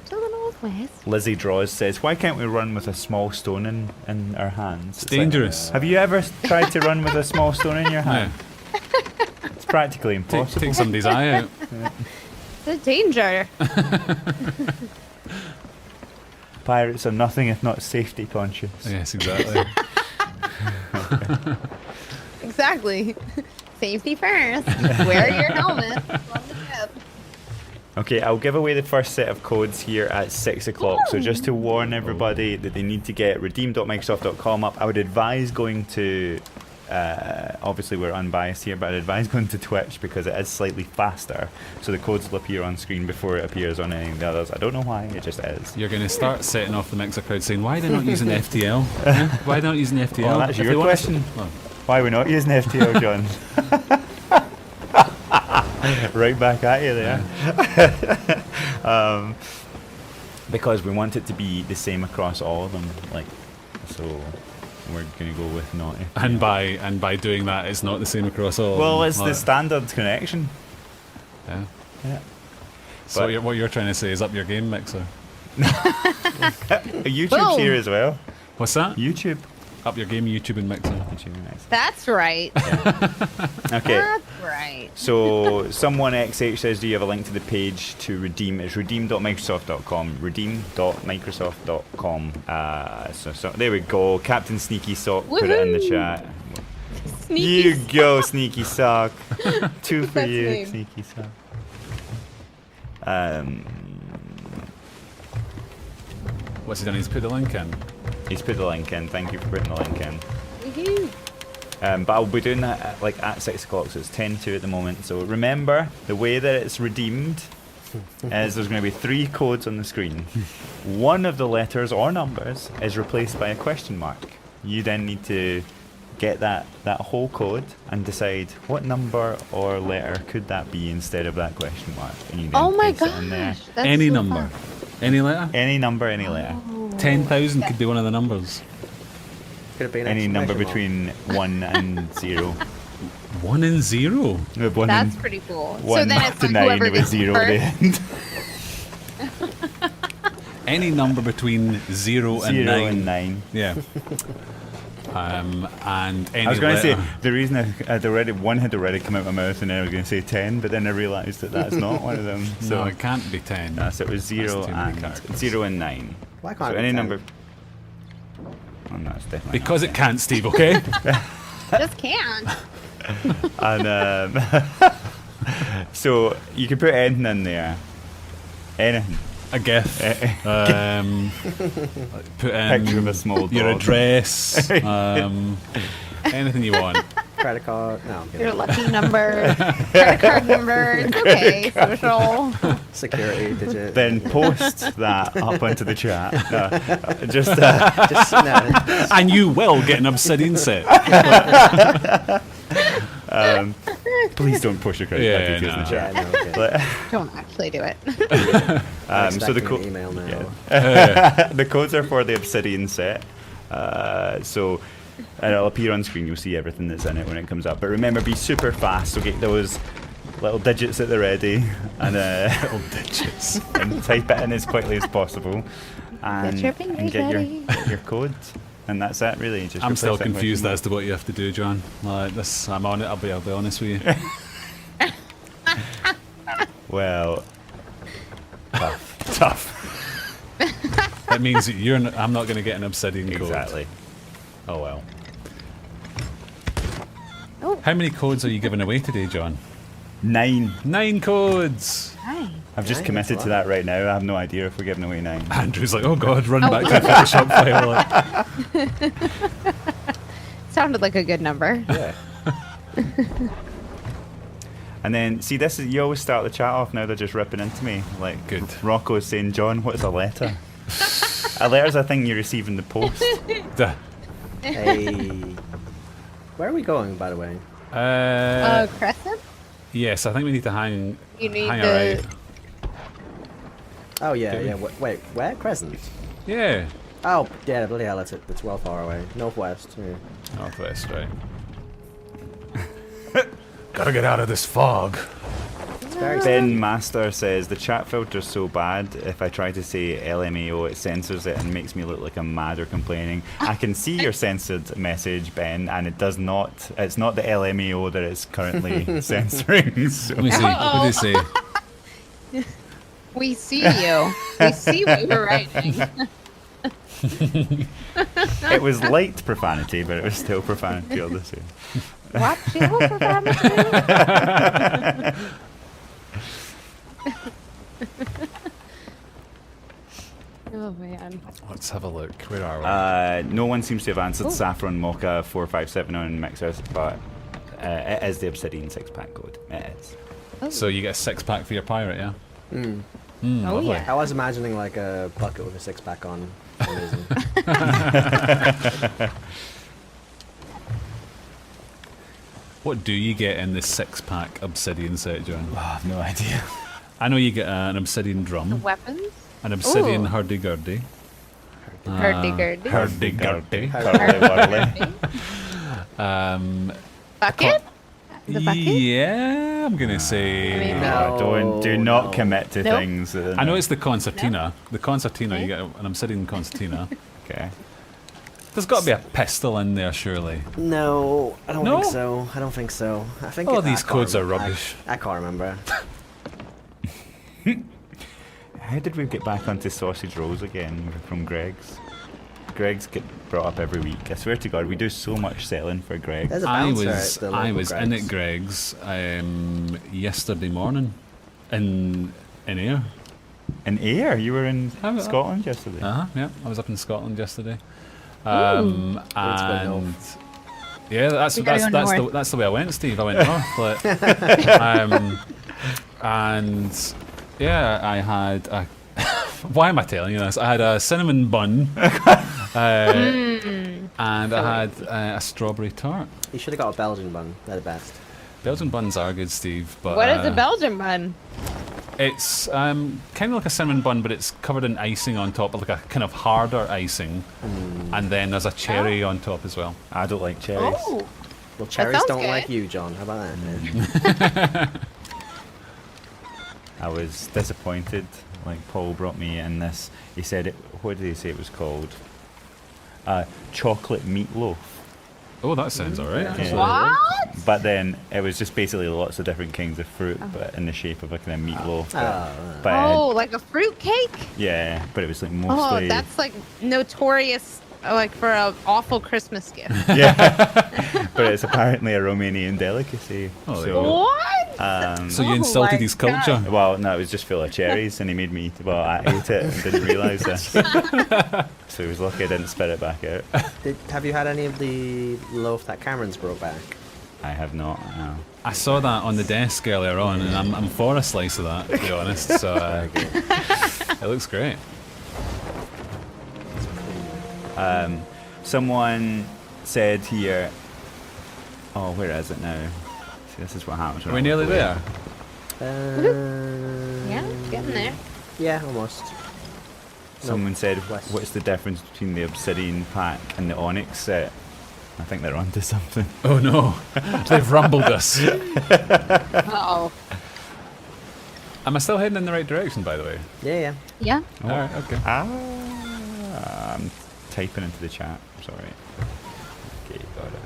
To the northwest. Lizzie Draws says, why can't we run with a small stone in our hands? It's dangerous. Have you ever tried to run with a small stone in your Yeah. hand? It's practically impossible. Take somebody's eye out. The danger. Pirates are nothing if not safety conscious. Yes, exactly. Exactly. Safety first. Wear your helmet. On the ship. Okay, I'll give away the first set of codes here at 6 o'clock. So just to warn everybody that they need to get redeem.microsoft.com up, I would advise going to, obviously we're unbiased here, but I'd advise going to Twitch because it is slightly faster. So the codes will appear on screen before it appears on any of the others. I don't know why, it just is. You're going to start setting off the Mixer crowd saying, why are they not using FTL? Yeah? Why are they not using FTL? Oh, that's If your they want us- question. Well, Why are we not using FTL, John? Right back at you there. Because we want it to be the same across all of them. Like, so we're going to go with not FTL. and by doing that, it's not the same across all. Well, of it's them. the standard connection. Yeah. Yeah. So But- what you're trying to say is up your game, Mixer. YouTube's Boom. here as well. What's that? YouTube. Up your game, YouTube and Mixer. Nice. That's right. Okay. That's right. So someone XH says, do you have a link to the page to redeem? It's redeem.microsoft.com. Redeem.microsoft.com. So there we go. Captain Sneaky Sock put it in the Woohoo! chat. Sneaky. You go, Sneaky Sock. 2 for Best you, name. Sneaky Sock. What's he done? He's put the link in. He's put the link in. Thank you for putting the link in. Woohoo. But I'll be doing that at 6 o'clock, so it's 10:02 at the moment. So remember, the way that it's redeemed is there's going to be 3 codes on the screen. One of the letters or numbers is replaced by a question mark. You then need to get that whole code and decide what number or letter could that be instead of that question mark. And you then Oh my paste it in there. gosh. That's Any so number. fun. Any letter? Any number, any letter. 10,000 could be one of the numbers. Could it be an Any number exclamation mark? between 1 and 0. 1 and 0. No, 1 That's and pretty cool. So 1 then it's to like 9 whoever with gets 0 at the first. end. Any number between 0 and 0 9. and 9. Yeah. And any I was going to say letter. the reason one had already come out of my mouth, and then I was going to say 10, but then I realised that that's not one of them. So No, it can't be 10. so it was 0 too many and characters. 0 and 9. Why So can't it be any 10? number. Oh no, it's definitely Because not it can't, Steve, okay? Just can't. 10. And so you can put anything in there. Anything. A GIF. Put in Picture of a small your dog. address. Anything you want. Credit card. No, I'm Your kidding. lucky number. Credit card number. It's okay. Social. Security digit. Then post that up onto the chat. No, just Just, no. And you will get an Obsidian set. please don't push your credit card Yeah, details in the no. chat. Yeah, no, okay. Don't actually do it. I'm So the expecting an email now. the codes are for the Obsidian set. So And it'll appear on screen. You'll see everything that's in it when it comes up. But remember, be super fast. So get those little digits at the ready, and little digits, and type it in as quickly as possible, and, your fingers and ready. get your code. And that's it, really. Just I'm still replace it with confused your as to what you have to do, John. Like this, I'm on it. I'll be honest with you. Well, tough. That means that I'm not going to get an obsidian code. Exactly. Oh well. Oh. How many codes are you giving away today, John? 9. 9 codes. Hi. I've just 9, committed that's to a lot. that right now. I have no idea if we're giving away 9. Andrew's like, oh god, run back to the Photoshop file. Like, Sounded like a good number. Yeah. And then, see, this is, you always start the chat off, now they're just ripping into me. Like, Good. Rocco's saying, John, what is a letter? A letter's a thing you receive in the post. duh. Hey. Where are we going, by the way? Crescent? Yes, I think we need to hang. You need hang the- a right. Oh, yeah, Okay. yeah. Wait, where? Crescent? Yeah. Oh, yeah, bloody hell, that's well far away. Northwest. Yeah. Northwest, right. Gotta get out of this fog. It's very Ben Master says, the chat filter's so bad, if I try to say LMAO, it censors it and makes me look like I'm mad or complaining. I can see your censored message, Ben, and it does not, it's not the LMAO that it's currently censoring. So. Let me see. What did he say? We see you. We see what you're writing. It was light profanity, but it was still profanity all the same. Watch you for family. Oh man. Let's have a look. Where are we? No one seems to have answered Oh. Saffron Mocha 457 on Mixers, but it is the Obsidian 6-pack code. It is. So you get a 6-pack for your pirate, yeah? Mm. Oh Lovely. yeah. I was imagining like a bucket with a 6-pack on. For some reason. What do you get in the 6-pack obsidian set, John? I have no idea. I know you get an obsidian drum, Weapons? an obsidian Ooh. hurdy-gurdy. Hurdy-gurdy. Hurdy-gurdy. Hurdy-whirly. Bucket? The bucket? Yeah, I'm gonna say. I mean, No, do not commit to Nope. things. I know it's the concertina. The concertina, you get an obsidian concertina. Okay. There's got to be a pistol in there, surely. No, I don't No? think so. I don't think so. I think. Oh, I these can't codes are remember. rubbish. I can't remember. How did we get back onto sausage rolls again from Greg's? Greg's get brought up every week. I swear to God, we do so much selling for Greg. There's a I bouncer was at the I local was in at Greg's. Greg's yesterday morning in Ayr. In Ayr, you were in I was- Scotland yesterday. Yeah, I was up in Scotland yesterday. Ooh. And yeah, We gotta go that's the way I went, Steve. I went north. Like, and yeah, I had a. Why am I telling you this? I had a cinnamon bun, and I had a strawberry tart. You should have got a Belgian bun. They're the best. Belgian buns are good, Steve. But What is a Belgian bun? It's kind of like a cinnamon bun, but it's covered in icing on top, like a kind of harder icing, and then there's a cherry on top as well. I don't like cherries. Oh. Well, cherries sounds don't good. like you, John. How about that? I was disappointed. Like Paul brought me in this. He said, what did he say it was called? Chocolate meatloaf. Oh, that sounds alright. Yeah. What? But then it was just basically lots of different kinds of fruit, but in the shape of a kind of meatloaf. But Oh, like a fruit cake? yeah, but it was like Oh, mostly. that's like notorious, like for an awful Christmas gift. Yeah, but it's apparently a Romanian delicacy. Oh, there you so, go. What? So you Oh insulted my his culture. well, no, it was just full of cherries, and he made me eat. Well, I ate it and didn't realise this. So he was lucky I didn't spit it back out. Have you had any of the loaf that Cameron's brought back? I have not. No. I saw that on the desk earlier on, and I'm for a slice of that, to be honest. So it looks great. Someone said here. Oh, where is it now? See, this is what happens. Are we nearly there? Yeah, getting there. Yeah, almost. Someone said, West. "What's the difference between the Obsidian pack and the Onyx set?" I think they're onto something. Oh no, they've rumbled us. Uh-oh. Am I still heading in the right direction, by the way? Yeah. Yeah. All right, okay. I'm typing into the chat. Sorry. Okay, got it.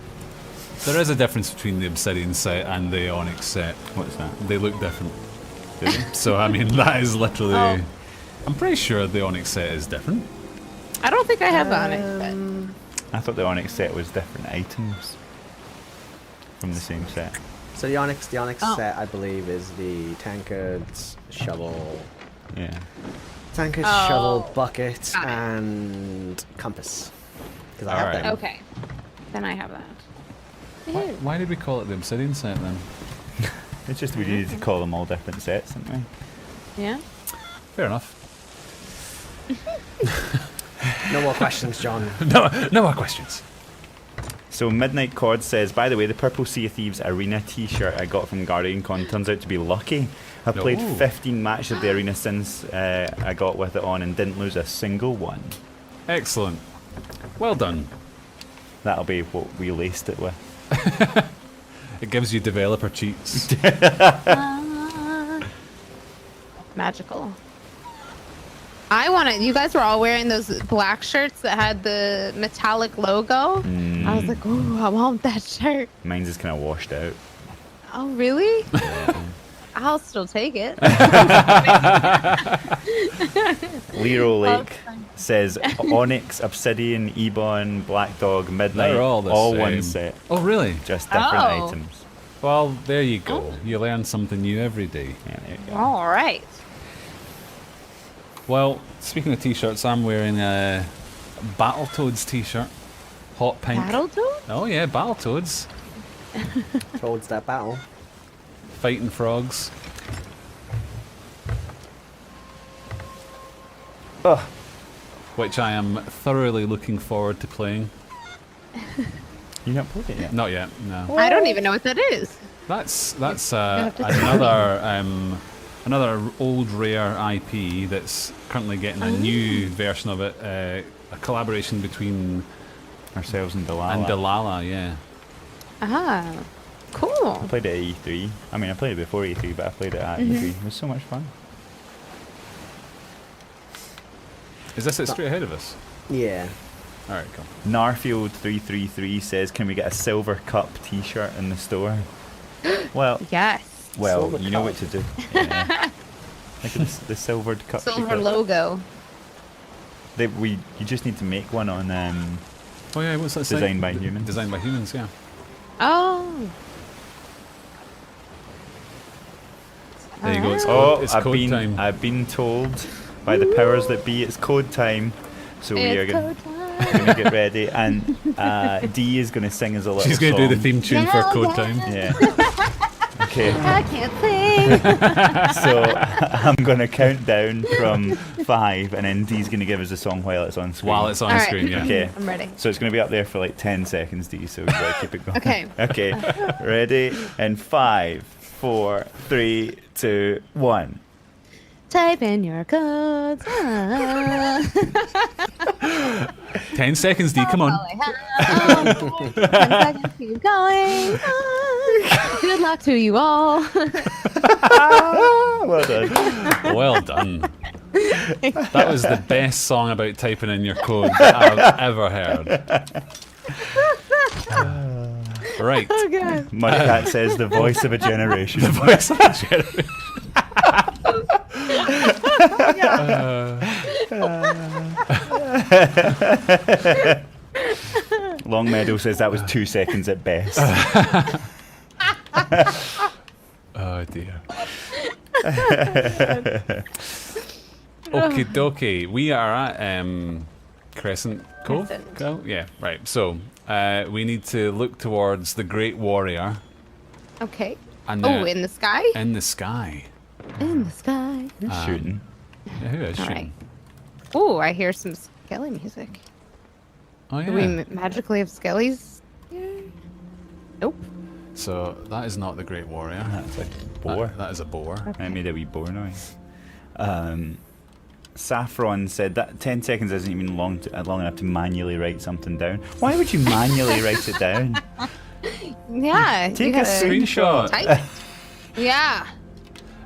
There is a difference between the Obsidian set and the Onyx set. What's that? They look different. Do they? So, I mean, that is literally... Oh. I'm pretty sure the Onyx set is different. I don't think I have the Onyx set. I thought the Onyx set was different items from the same set. So the Onyx Oh. set, I believe, is the tankard's shovel, Yeah. Oh. bucket, Got it. and compass. Because I have Alright. them. Okay. Then I have that. Why did we call it the Obsidian set then? It's just we needed to call them all different sets, didn't we? Yeah. Fair enough. No more questions, John. No more questions. So Midnight Cord says, by the way, the Purple Sea of Thieves arena t-shirt I got from Guardian Con turns out to be lucky. I've played Oh. 15 matches of the arena since I got with it on and didn't lose a single one. Excellent. Well done. That'll be what we laced it with. It gives you developer cheats. Magical. I wanted. You guys were all wearing those black shirts that had the metallic logo. I was like, ooh, I want that shirt. Mine's is kind of washed out. Oh, really? I'll still take it. Lero Lake fine. says Onyx, Obsidian, Ebon, Black Dog, Midnight, They're all the one same. set. Oh, really? Just different Oh. items. Well, there you go. You learn something new every day. Yeah, there you go. All right. Well, speaking of t-shirts, I'm wearing a Battletoads t-shirt. Hot pink. Battletoads? Oh yeah, Battletoads. Towards that battle. Fighting frogs. Ugh. Which I am thoroughly looking forward to playing. You not played it yet? Not yet, no. I don't even know what that is. That's have to- another old rare IP that's currently getting a new version of it. A collaboration between Ourselves and Delilah. and Delilah, yeah. Ah, cool. I played it at E3. I mean, I played it before E3, but I played it at E3. It was so much fun. Is this it straight ahead of us? Yeah. All right, cool. Narfield333 says, can we get a Silver Cup t-shirt in the store? Well, Yes. Silver you know Cup. what to do. Yeah. Look at the Silvered Cup. Silver t-shirt. logo. You just need to make one on Oh yeah, what's that say? Designed by Humans. Designed by humans, yeah. Oh. There you go. It's Oh, code, it's code time. I've been told by the powers that be it's code time. So we are It's going code time. to get ready, and Dee is going to sing us a little She's going to do the song. theme tune for Yeah, code yeah. time. Yeah. Okay. I can't sing. So I'm going to count down from 5, and then Dee's going to give us a song while it's on screen. While it's on All right. screen, yeah. Okay. I'm ready. So it's going to be up there for like 10 seconds, Dee, so we've got to keep it going. Okay. Okay. Ready? And 5, 4, 3, 2, 1. Type in your codes. 10 seconds, D, come on. 10 seconds, keep going. Good luck to you all. Well done. Well done. That was the best song about typing in your code that I've ever heard. Right. Okay. Mudcat says the voice of a generation. The voice of the generation. Longmeadow says that was 2 seconds at best. Oh dear. Okie dokie. We are at Crescent Cove? Crescent. Cove? Yeah, right. So we need to look towards the Great Warrior Okay. and Oh, in the sky? in the sky. In the sky. Shooting. Yeah, who is All shooting? right. Oh, I hear some skelly music. Oh Do we yeah. magically have skellies? Nope. So that is not the Great Warrior. That's a boar. That is a boar. I made a wee boar noise. Saffron said that 10 seconds isn't even long enough to manually write something down. Why would you manually write it down? Yeah. Take you a gotta Screenshot. type it. Yeah.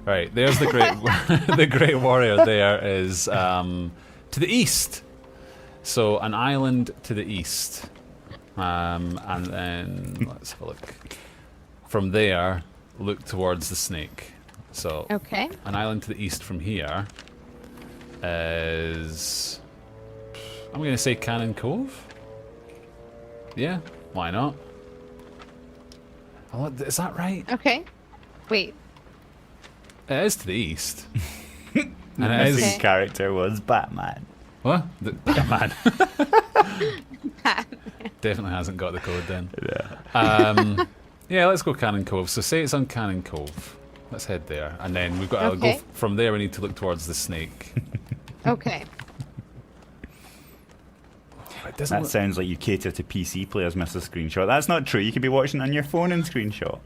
Right, there's the great the great warrior. There is to the east. So an island to the east, and then let's have a look. From there, look towards the snake. So Okay. an island to the east from here is, I'm going to say Cannon Cove. Yeah, why not? Oh, is that right? Okay. Wait. It is to the east. The And it is. missing character was Batman. What? Man. Definitely hasn't got the code then. Yeah. Yeah, let's go Cannon Cove. So say it's on Cannon Cove. Let's head there. And then we've got to Okay. go from there. We need to look towards the snake. Okay. It doesn't That look- sounds like you cater to PC players, Mr. Screenshot. That's not true. You could be watching on your phone and screenshot.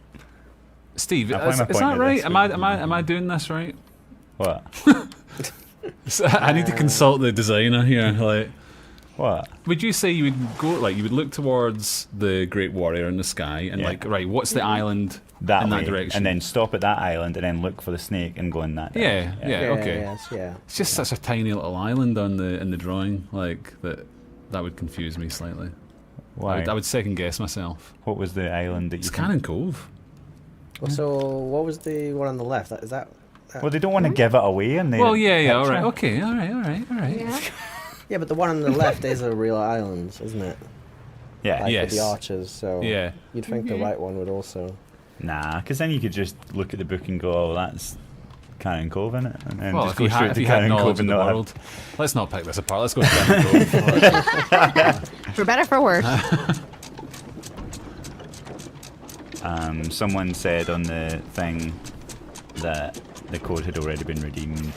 Steve, I'll find is my that point at right? this Am I doing this right? What? So I need to consult the designer here. Like, What? would you say you would go like you would look towards the Great Warrior in the sky and Yeah. like, right, what's the island That in way, that direction? and then stop at that island, and then look for the snake and go in that yeah, direction. yeah, okay. Yes, yeah. It's just such a tiny little island on the in the drawing, like that would confuse me slightly. Why? I would second guess myself. What was the island that you It's think- Cannon Cove. Well, so what was the one on the left? Is that? Well, they don't want to give it away, and they. Well, yeah, all right, okay, all right. Yeah. Yeah, but the one on the left is a real island, isn't it? Yeah. Like Yes. with the archers. So Yeah. you'd think the right one would also. Nah, because then you could just look at the book and go, "Oh, that's Cannon Cove, innit?" And then Well, just if go you, straight if to you had Cannon knowledge Cove of and the not have world, let's not pick this apart. Let's go to Cannon Cove. For better, for worse. Someone said on the thing that the code had already been redeemed.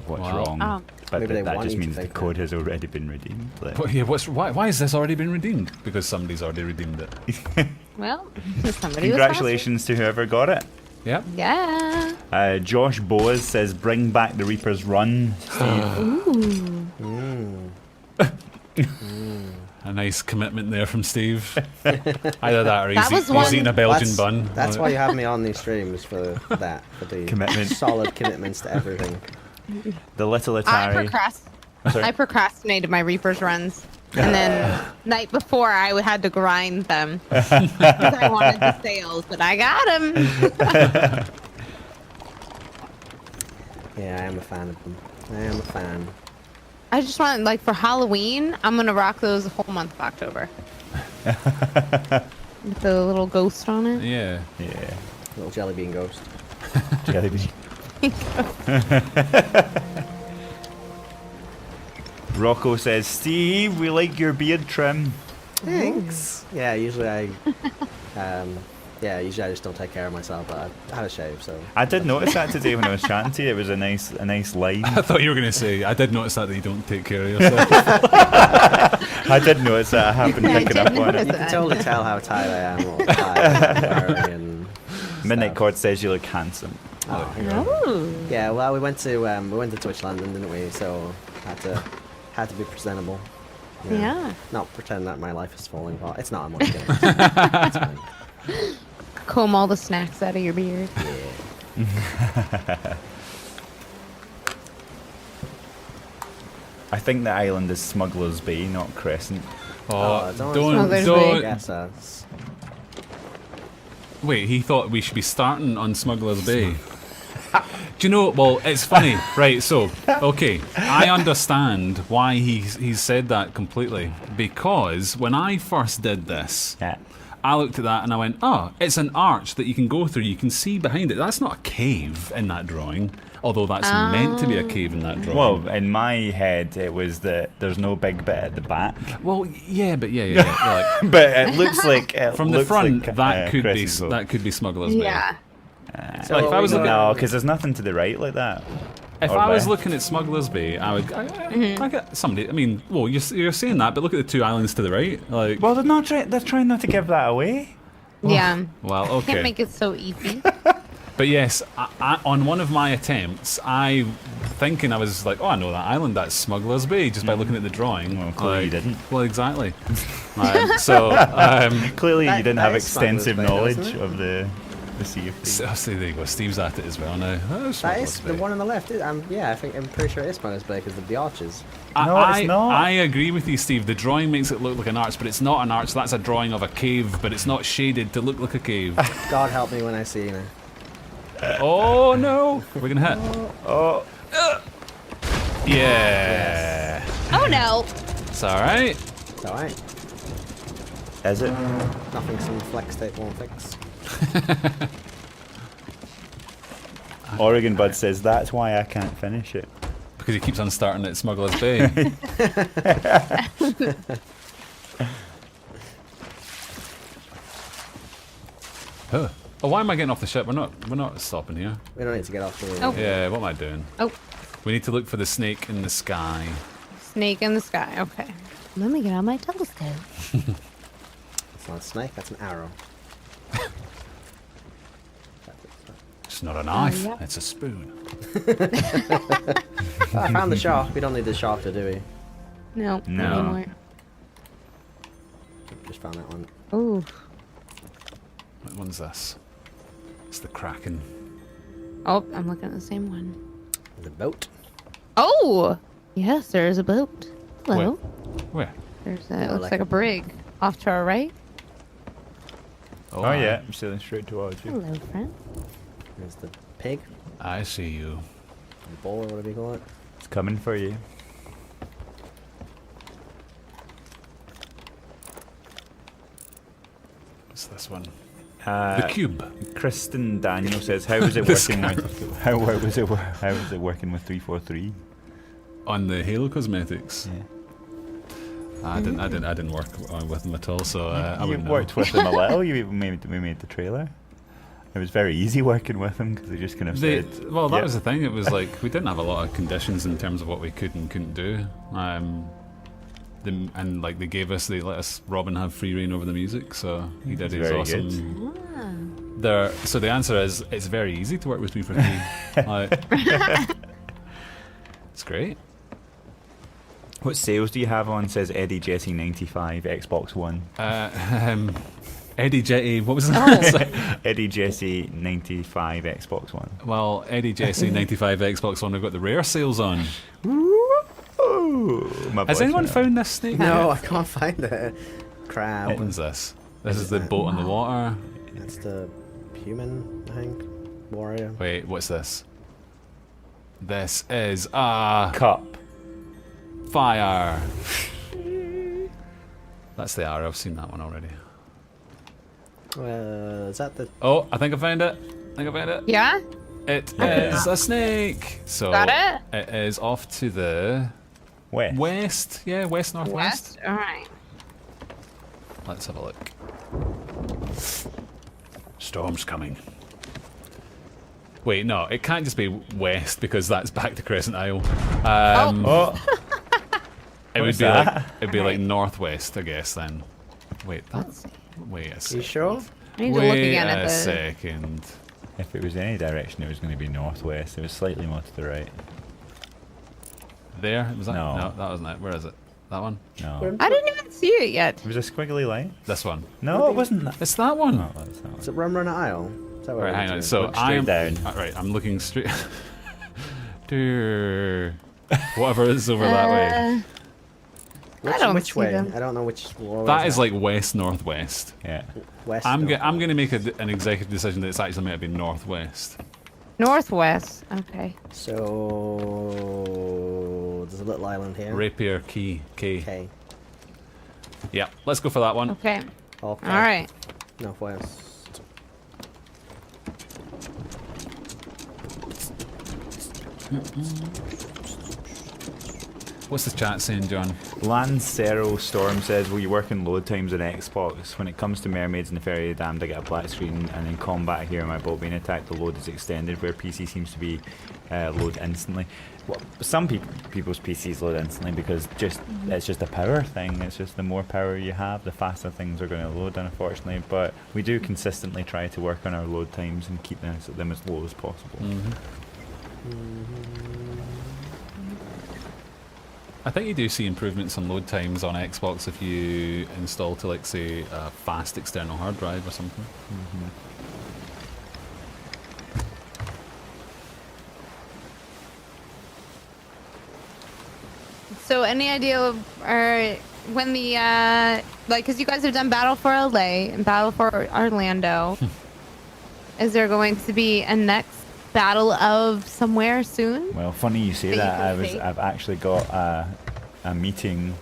What's Wow. wrong? Oh. But Maybe they that want just you to means the think code that. has already been redeemed. Like, But yeah, why has this already been redeemed? Because somebody's already redeemed it. Well, somebody congratulations to whoever got it. Yep. was faster. Yeah. Josh Boas says, "Bring back the Reaper's Run." A nice commitment there from Steve. Either that or That was he's one- eating a Belgian bun. That's why you have me on these streams for that, for the Commitment. solid commitments to everything. The little I, Atari. Sorry. I procrastinated my Reaper's runs. And then night before, I had to grind them. Because I wanted the sales, but I got them. Yeah, I am a fan of them. I am a fan. I just want, like, for Halloween, I'm going to rock those the whole month of October. With the little ghost on it. Yeah. Yeah. Little jelly bean ghost. Jelly bean. Rocco says, "Steve, we like your beard trim." Thanks. Yeah, usually I just don't take care of myself, but I had a shave, so. I did notice that today when I was chatting to you. It was a nice line. I thought you were going to say, I did notice that you don't take care of yourself. I did notice that. I have been I picking did up on notice it. You can that. totally tell how tired I am all the time. wearing and Midnight stuff. Court says you look handsome. Oh, Oh. yeah, well, we went to Twitch London, didn't we? So had to be presentable. Yeah. Not pretend that my life is falling apart. It's not. I'm only kidding. It's fine. Comb all the snacks out of your beard. I think the island is Smuggler's Bay, not Crescent. Oh, don't- don't. Guess us. Wait, he thought we should be starting on Smuggler's Bay. Do you know? Well, it's funny, right? So, okay, I understand why he's said that completely. Because when I first did this, Yeah. I looked at that and I went, "Oh, it's an arch that you can go through. You can see behind it. That's not a cave in that drawing, although that's meant to be a cave in that drawing." Well, in my head, it was that there's no big bit at the back, Well, yeah, but yeah. Like, but it looks like from the looks front, like, that could be Crescent Road. that could be Smuggler's Bay. Yeah. So Like, if I was looking- No, because there's nothing to the right like that. If Or I was left. looking at Smuggler's Bay, I get somebody. I mean, well, you're saying that, but look at the two islands to the right. Like, Well, they're trying not to give that away. Yeah. well, Can't okay. make it so easy. But yes, I, on one of my attempts, I thinking, I was like, oh, I know that island, that's Smuggler's Bay, just by looking at the drawing. Well, clearly you didn't. Well, exactly. Clearly That- you didn't that have is Smuggler's extensive Bay, knowledge doesn't it? of the Sea of Thieves. So, there you go, Steve's at it as well now. That Smuggler's is Bay. the one on the left. Yeah, I'm pretty sure it's Smuggler's Bay because of the arches. No, it's not. I agree with you, Steve. The drawing makes it look like an arch, but it's not an arch. That's a drawing of a cave, but it's not shaded to look like a cave. God help me when I see you now. Oh no! We're gonna hit. Oh, Yeah. Oh no! It's alright. It's alright. is it? Nothing some flex tape won't fix. Oregon Bud says that's why I can't finish it. Because he keeps on starting at Smuggler's Bay. Huh. Oh, why am I getting off the ship? We're not stopping here. We don't need to get off the. Oh. Yeah, what am I doing? Oh, We need to look for the snake in the sky. snake in the sky. Okay. Let me get on my telescope. It's not a snake. That's an arrow. It's not a knife, yep. it's a spoon. Oh, I found the shark. We don't need the shark to do we? No, No. not anymore. Just found that one. Ooh. What one's this? It's the Kraken. Oh, I'm looking at the same one. The boat. Oh! Yes, there is a boat. Hello. Where? There's a, Yeah, it looks like- like a brig off to our right. Oh yeah, I'm sailing straight towards you. Hello, friend. There's the pig. I see you. The bull, or whatever you call it. It's coming for you. What's this one? Uh, The cube. Kristen Daniel says, "How was it working with? How was it working with 343?" On the Halo cosmetics. Yeah. I didn't work with them at all, so I You wouldn't know. worked with them a little. We made the trailer. It was very easy working with them because they just kind of said, Well, that "Yep." was the thing. It was like we didn't have a lot of conditions in terms of what we could and couldn't do. And like they let us Robin have free reign over the music, so he did his Very awesome. So the answer is it's very easy to work with 343. Like, it's great. What sales do you have on? Says Eddie Jesse 95 Xbox One. Eddie Jetty, what was that? Eddie Jesse 95 Xbox One. Well, Eddie Jesse 95 Xbox One, we've got the rare sales on. Ooh, my Has voice anyone went up. found this snake? No, yet? I can't find it. Crab. What one's this? This is the boat on the water. That's the human, I think. Warrior. Wait, what's this? This is a Cup. fire. That's the arrow. I've seen that one already. Is that the? Oh, I think I found it. Yeah? It is a snake. So Got it? It is off to the West. west. Yeah, west northwest. West? Alright. Let's have a look. Storm's coming. Wait, no, it can't just be west because that's back to Crescent Isle. Oh, It would What's be that? like it'd be like northwest, I guess. Then, wait, Let's see. wait a You second. sure? I need to look Wait again at a the. second. if it was any direction, it was going to be northwest. It was slightly more to the right. There was that? No. No, that wasn't it. Where is it? That one? No, I didn't even see it yet. it was a squiggly line. This one. No, it wasn't that. It's that one. No, that's not. Is it Rum Runner Isle? Is that what Right, we're hang on. doing? So Look I am straight down. Right, I'm looking straight. Dear. Whatever is over that way. Which, don't which see way? them. I don't know which. That is like west northwest. Yeah. west. I'm north. going to make an executive decision that it's actually meant to be northwest. Northwest. Okay. So there's a little island here. Rapier Key. K. Okay. Yeah, let's go for that one. Okay. Okay. Alright. Northwest. What's the chat saying, John? Lancero Storm says, will you work in load times on Xbox? When it comes to Mermaids and the Fairy of the Damned, I get a black screen, and in combat here, my boat being attacked, the load is extended, where PC seems to be load instantly. Well, some people's PCs load instantly because it's just a power thing. It's just the more power you have, the faster things are going to load, unfortunately. But we do consistently try to work on our load times and keep them as low as possible. I think you do see improvements on load times on Xbox if you install to, like, say, a fast external hard drive or something. So, any idea of when the like, because you guys have done Battle for LA and Battle for Orlando, is there going to be a next Battle of somewhere soon? Well, funny you say That you that. can see. I've actually got a meeting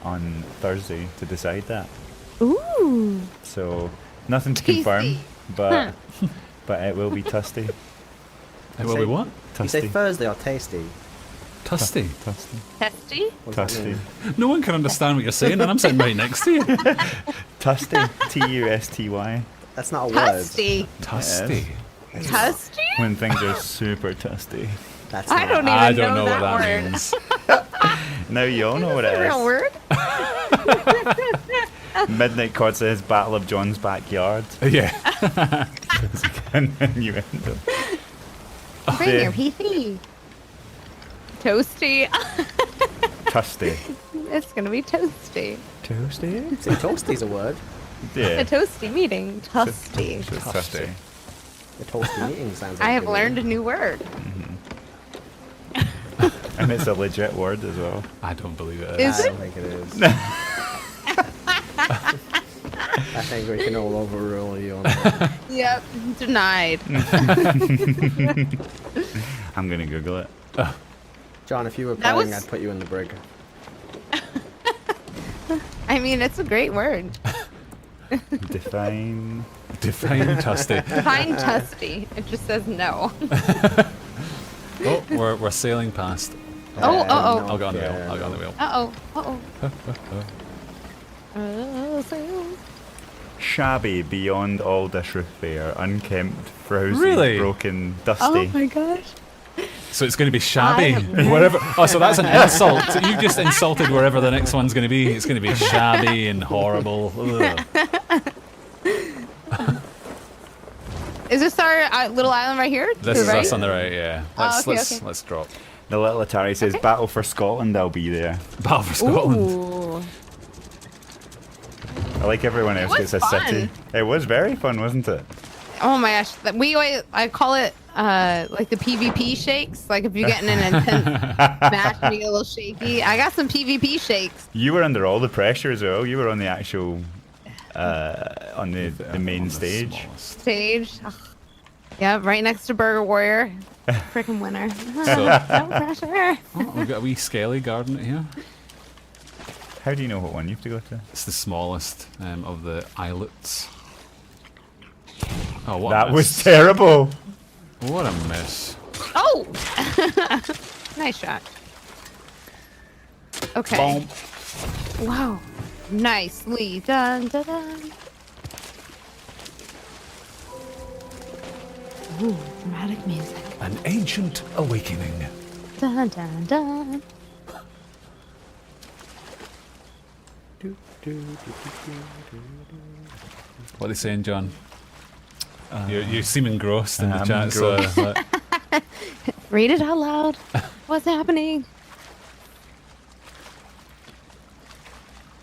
on Thursday to decide that. Ooh, So nothing to confirm, Tasty. but but it will be Tusty. It will be what? You say Tusty. Thursday or tasty? Tusty. Tusty. testy. What does that Tusty. mean? No one can understand what you're saying, and I'm sitting right next to you. Tusty. T-U-S-T-Y. That's not a word. Tusty. Tusty. Tusty? When things are super tusty. That's I not. don't even I don't know that what that word. means. Now you all know what Is it that a real is. word? Midnight Chord says Battle of John's Backyard. Yeah. Innuendo. Bring your PC. Toasty. Tusty. It's gonna be toasty. Toasty? See, toasty's a word. Yeah. A toasty meeting. Toasty. It's Tusty. The toasty meeting sounds like I a have good learned a word. new word. And it's a legit word as well. I don't believe it Is I is. don't think it is. I think we can all overrule you on that. Yep. Denied. I'm gonna Google it. John, if you were That playing, was- I'd put you in the brig. I mean, it's a great word. Define. Define Tusty. Find Tusty. It just says no. Oh, we're sailing past. Oh, uh-oh. I'll go on the Yeah, wheel. I'll go on the wheel. Uh-oh. Shabby beyond all disrepair, unkempt, frowsy, Really? broken, Oh dusty. my gosh. So it's going to be shabby. I have- Wherever. Oh, so that's an insult. So you just insulted wherever the next one's going to be. It's going to be shabby and horrible. Ugh. Is this our little island right here? This To is the us right? on the right. Yeah. Oh, okay, let's okay. let's drop. The little Atari says Battle for Scotland, I'll be there. Battle for Scotland. Ooh. I like everyone else was gets a fun. city. It was very fun, wasn't it? Oh my gosh. I call it like the PvP shakes. Like if you're getting an intense match and you get a little shaky. I got some PvP shakes. You were under all the pressure as well. You were on the actual, on the main On the stage. smallest. Stage. Ugh. Yeah, right next to Burger Warrior. Freaking winner. So- No pressure. Oh, we've got a wee scaly garden here. How do you know what one you have to go to? It's the smallest of the islets. Oh, what That a was miss. terrible. What a miss. Oh! Nice shot. Okay. Bonk. Wow. Nicely done. Dun, dun. Ooh, dramatic music. An ancient awakening. Dun, dun, dun. What are they saying, John? You seem engrossed in the I'm chat. So, engrossed. Read it out loud. What's happening?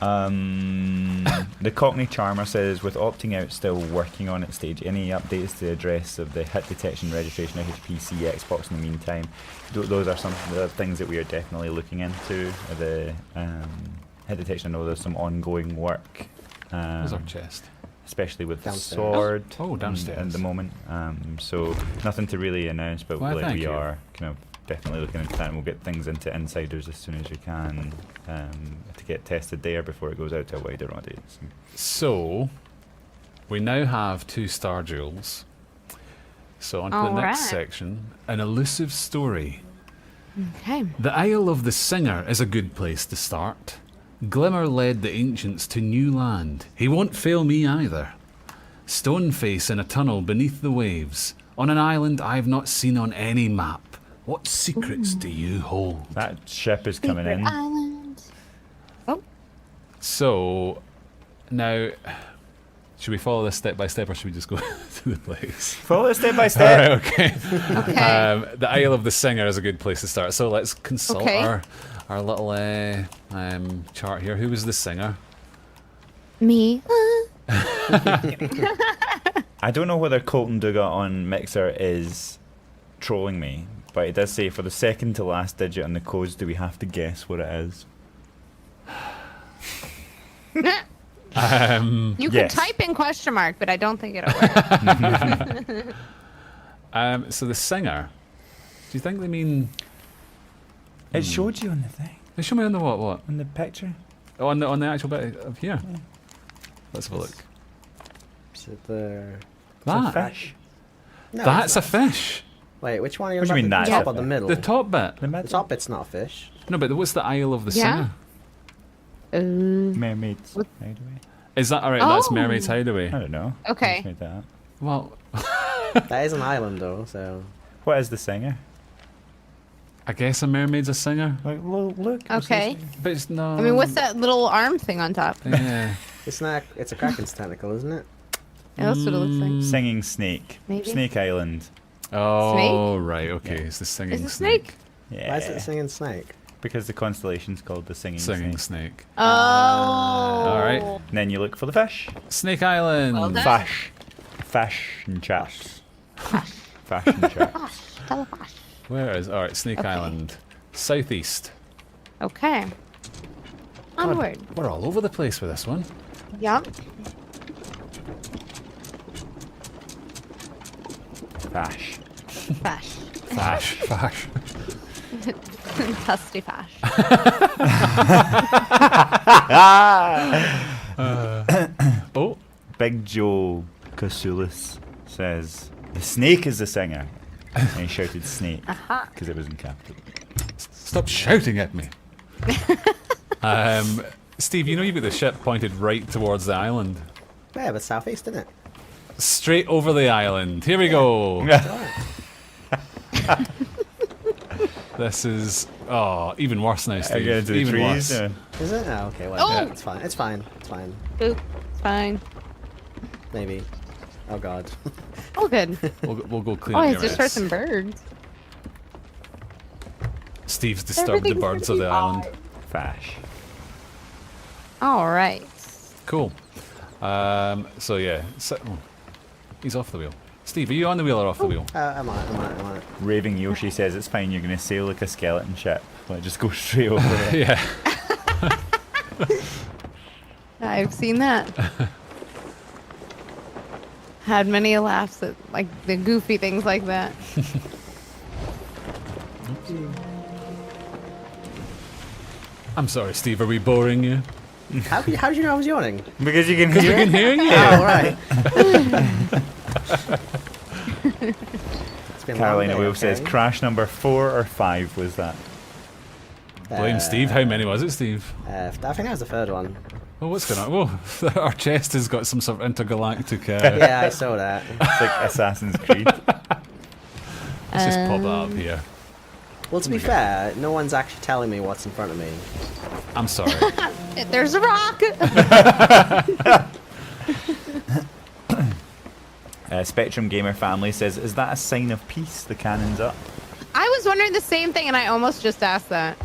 The Cockney Charmer says, with opting out still working on its stage, any updates to the address of the hit detection registration of HPC, Xbox in the meantime? Those are some of the things that we are definitely looking into. The hit detection, I know there's some ongoing work. Where's our chest? Especially with Downstairs. Sword Oh, downstairs. at the moment. So nothing to really announce, but Well, like, thank we you. are kind of definitely looking into that, and we'll get things into insiders as soon as we can to get tested there before it goes out to a wider audience. So, we now have 2 star jewels. So, on to the next Alright. section. An elusive story. Okay. The Isle of the Singer is a good place to start. Glimmer led the ancients to new land. He won't fail me either. Stoneface in a tunnel beneath the waves, on an island I've not seen on any map. What secrets do you hold? That ship is coming Secret in. Island. Oh, So, now, Should we follow this step by step, or should we just go to the place? Follow it step by All step. right, okay. Okay. The Isle of the Singer is a good place to start. So let's consult Okay. our little chart here. Who was the singer? Me. I don't know whether Colton Dugat on Mixer is trolling me, but it does say for the second to last digit on the codes, do we have to guess what it is? You could Yes. type in question mark, but I don't think it'll work. So the singer. Do you think they mean? It showed you on the thing, They show me on the what? What? on the picture. Oh, on the actual bit of here. Let's have a look. Is it the... It's a That. fish. No, That's a it's not. fish. Wait, which one are you What do you about? mean The that's top a or the fish? middle? The top bit. The The middle. top bit's not a fish. No, but what's the Isle of the Yeah. Singer? Mermaids. What- Hideaway. Is that alright? That's Oh. Mermaid's Hideaway. I don't know. I Okay. just made that up. Well, That is an island though, so... What is the singer? I guess a mermaid's a singer, Like, look. it's Okay. but it's no. I mean, what's that little arm thing on top? Yeah. It's not... It's a kraken's tentacle, isn't it? Yeah, that's what it looks like. Singing snake. Maybe. Snake Island. Oh, right. Okay. It's the singing Is it snake? Yeah. Why is it a singing snake? Because the constellation's called the singing, Singing snake. snake. Oh. All right. And then you look for the fish. Snake Island. Well done. Fish. Fish and chaps. Fish and chaps. Telepash. Where is? All right. Snake Okay. Island. Southeast. Okay. Onward. We're all over the place with this one. Yep. Fish. Fash. Fash. Fash. Tusty fash. Oh. Big Joe Kasulis says, the snake is the singer. And he shouted snake because it was in capital. Stop shouting at me. Steve, you know you've got the ship pointed right towards the island. Yeah, but southeast, isn't it? Straight over the island. Here we go. This is even worse now, Steve. Again to the Even trees. worse. Is it? Oh, okay, well, Oh! yeah, it's fine. It's fine. It's fine. Boop. It's fine. Maybe. Oh god. Oh, good. We'll go clean Oh, up I your just heard mess. some birds. Steve's disturbed the Everything's birds gonna of the be island. Fish. All right. Cool. So yeah, he's off the wheel. Steve, are you on the wheel or off the wheel? I'm on it. Raving Yoshi says it's fine, you're going to sail like a skeleton ship. Like, just go straight over it. Yeah. I've seen that. Had many laughs at like the goofy things like that. I'm sorry, Steve. Are we boring you? How did you know I was yawning? Because you can We hear can it. hear you. Oh, right. It's been a long Carolina day, Wolf says okay? crash number 4 or 5 was that. Blame Steve. How many was it, Steve? I think that was the third one. Oh, what's going on? Whoa, our chest has got some sort of intergalactic. Yeah, I saw that. It's like Assassin's Creed. Let's just pop that up here. Well, to be fair, no one's actually telling me what's in front of me. I'm sorry. There's a rock. Spectrum Gamer Family says, is that a sign of peace? The cannon's up. I was wondering the same thing, and I almost just asked that.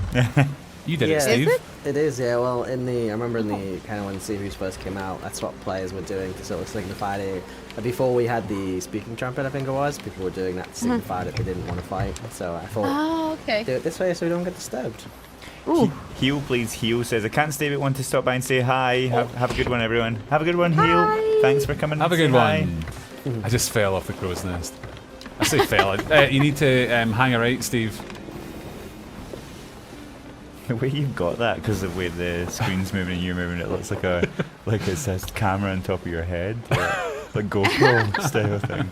You did Yeah. it, Is Steve. it? It is, yeah. Well, I remember in the kind of when series first came out, that's what players were doing to sort of signify it. Before we had the speaking trumpet, I think it was, people were doing that to signify that they didn't want to fight. So I thought, Oh, okay. do it this way so we don't get disturbed. Ooh. Heal, please. Heal says, I can't stay but want to stop by and say hi. Have a good one, everyone. Have a good one, Hi. Heal. Thanks for coming. Have a to say good hi. one. I just fell off the crow's nest. I say fell. You need to hang a right, Steve. The way you've got that, because of the way the screen's moving and you're moving, it looks like it says camera on top of your head, like GoPro style thing.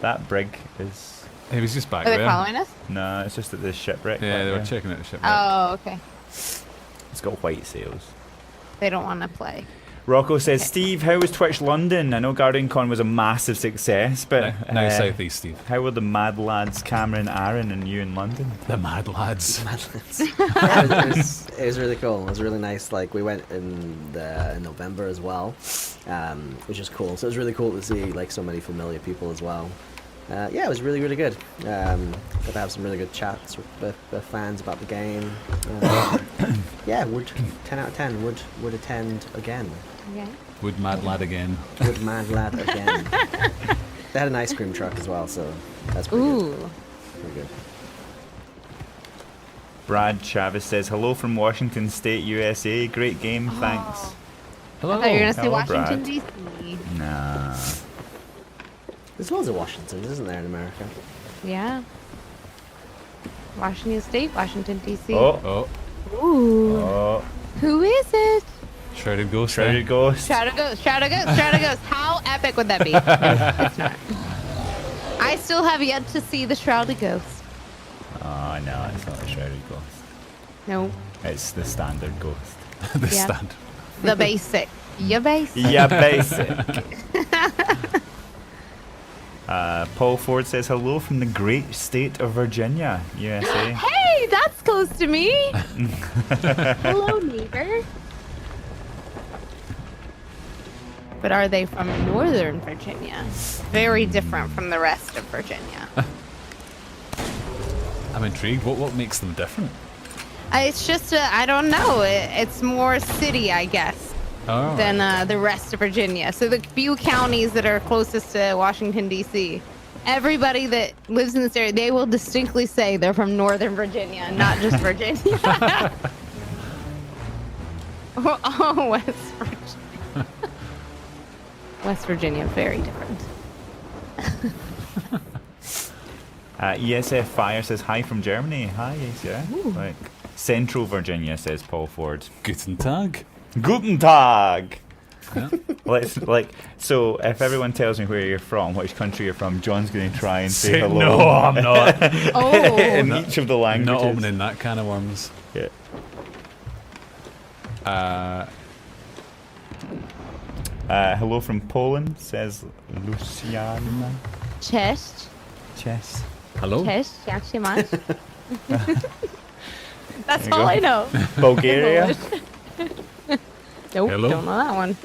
That brig is He was just back Are they there. following us? no, it's just at this shipwreck. Yeah, back they were there. checking out the ship. Oh, okay. It's got white sails. They don't want to play. Rocco says, Steve, how was Twitch London? I know GuardianCon was a massive success, but Now Southeast, Steve. how were the mad lads, Cameron, Aaron, and you in London? The mad lads. It was really cool. It was really nice. Like, we went in November as well, which was cool. So it was really cool to see like so many familiar people as well. Yeah, it was really, really good. Got to have some really good chats with fans about the game. Yeah, would 10 out of 10 would attend again. Okay. Would mad lad again. Would mad lad again. They had an ice cream truck as well, so that's pretty good. Ooh. Pretty good. Brad Chavez says, hello from Washington State, USA. Great game, thanks. Hello. I thought you were gonna say Hello, Washington Brad. D.C. Nah. There's loads of Washingtons, isn't there, in America? Yeah. Washington State, Washington D.C. Oh, Oh, Ooh. oh. Who is it? Shrouded Ghost. Shrouded Ghost. Shadow Ghost. Shadow Ghost. Shadow Ghost. How epic would that be? It's not. I still have yet to see the Shrouded Ghost. Oh, no, it's not a Shrouded Ghost. No. It's the standard Ghost. The Yeah. stand. The basic. Your basic. Yeah, basic. Paul Ford says, hello from the great state of Virginia, USA. Hey, that's close to me. Hello, neighbor. But are they from Northern Virginia? Very different from the rest of Virginia. I'm intrigued. What makes them different? It's just, I don't know. It's more city, I guess, Oh, than the rest of Virginia. So the few counties that are closest to Washington, D.C., everybody that lives in this area, they will distinctly say they're from Northern Virginia, not just Virginia. Oh, West Virginia. West Virginia, very different. ESF Fire says, hi from Germany. Hi, yeah. Like, Central Virginia, says Paul Ford. Guten Tag. Guten Tag! Yeah. So if everyone tells me where you're from, which country you're from, John's going to try and say hello. No, I'm not. Oh, in each of the I'm languages. not opening that can of worms. Yeah. Hello from Poland, says Luciana. cześć. Chess. Hello. Cześć, jak się masz? That's There you all go. I know. Bulgaria. Nope, Hello? don't know that one.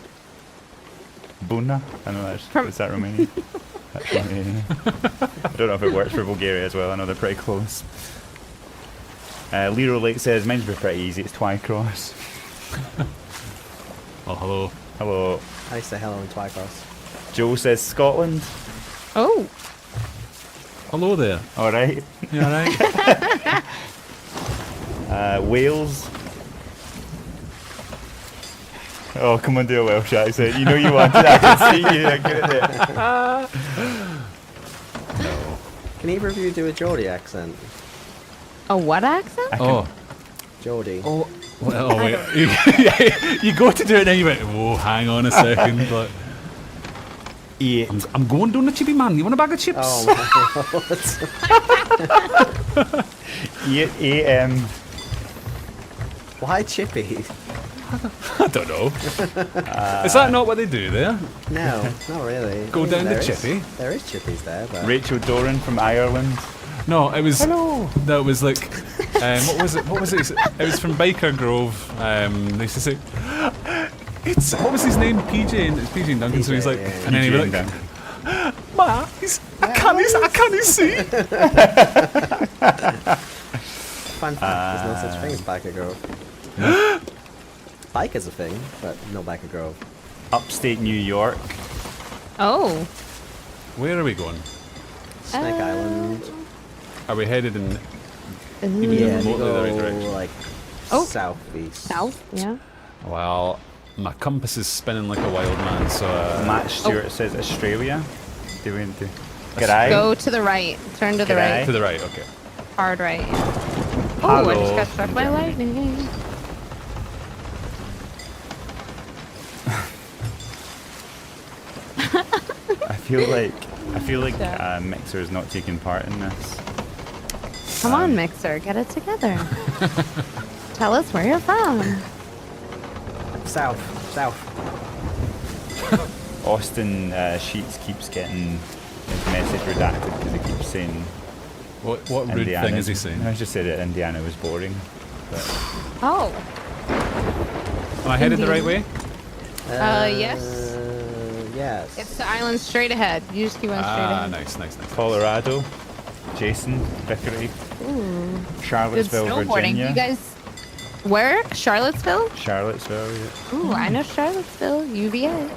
Buna. I know that's. From- Is that Romania? That's Romania. I don't know if it works for Bulgaria as well. I know they're pretty close. Lero Lake says, mine's be pretty easy. It's Twycross. Oh, hello. Hello. I say hello in Twycross. Joe says Scotland. Oh, Hello there. All right. You alright? Wales. Oh, come on, do a Welsh accent. You know you wanted. I can see you. I get it. Can either of you do a Geordie accent? a what accent? Oh. Geordie. Oh. Well, oh, wait. You go to do it and then you went, whoa, hang on a second. But Eight. I'm going down the chippy, man. You want a bag of chips? Oh my god. 8 a.m. Why Chippy? I don't know. Is that not what they do there? No, not really. Go down the There is- Chippy? There is Chippies there, but Rachel Doran from Ireland. No, it was. Hello. No, it was like. What was it? What was it? It was from Biker Grove. They used to say, "It's what was his name? PJ." And it's PJ Duncan. So he's like, PJ, yeah. and then he was PJ like, Duncan. "Ma, I can't see." fun fact, there's no such thing as Biker Grove. Bike is a thing, but no Biker Grove. Upstate New York. Oh, Where are we going? Snake Island. Are we headed in? ooh. Yeah. Yeah, you remotely the right go direction. like Oh. southeast. South, yeah. Well, my compass is spinning like a wild man. So Matt Stewart says Australia. Do we do? G'day. Go to the right. Turn to the G'day. right. to the right. Okay. Hard right. Yeah. Oh, I just Hello. got struck by lightning. I feel like Mixer is not taking part in this. Come on, Mixer, get it together. Tell us where you're from. South South. Austin Sheets keeps getting his message redacted because he keeps saying What rude Indiana. thing is he saying? I just said that Indiana was boring. Oh. Am I headed the right way? Yes. Yes. It's the island straight ahead. You just keep on straight Ah, ahead. nice. Colorado, Jason, Vickery, Good Charlottesville, snowboarding. Virginia. You guys, where? Charlottesville? Charlottesville, yeah. Ooh, I know Charlottesville, UVA.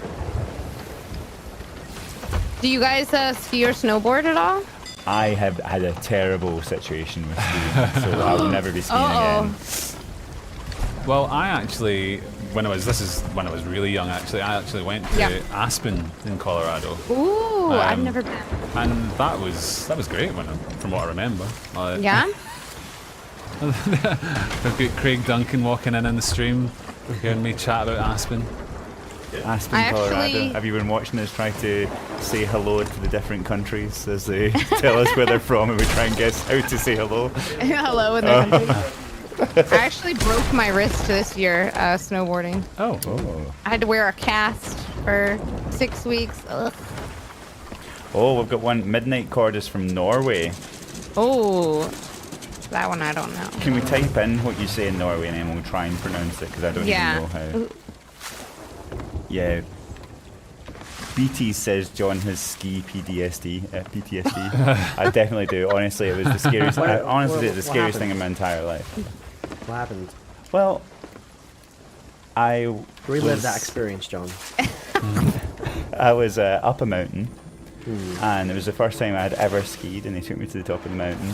Do you guys ski or snowboard at all? I have had a terrible situation with skiing, so I will never be skiing Uh-oh. again. Well, I actually, this is when I was really young. Actually, I actually went to Yeah. Aspen in Colorado, Ooh, I've Um, never been. and that was great from what I remember. Yeah? I've got Craig Duncan walking in the stream, hearing me chat about Aspen. Aspen, I Colorado. actually- Have you been watching us try to say hello to the different countries as they tell us where they're from and we try and guess how to say hello? Hello in the country. I actually broke my wrist this year snowboarding. Oh, I had to wear a cast for 6 weeks. Ugh. Oh, we've got one. Midnight Chord is from Norway. Oh, that one I don't know. Can we type in what you say in Norway and then we'll try and pronounce it because I don't Yeah. even know how. Yeah. BT says John has ski PTSD. I definitely do. Honestly, it was the scariest. Honestly, it's the what scariest thing happened? in my entire life. What happened? Well, I Relive was- that experience, John. I was up a mountain, and it was the first time I had ever skied, and they took me to the top of the mountain.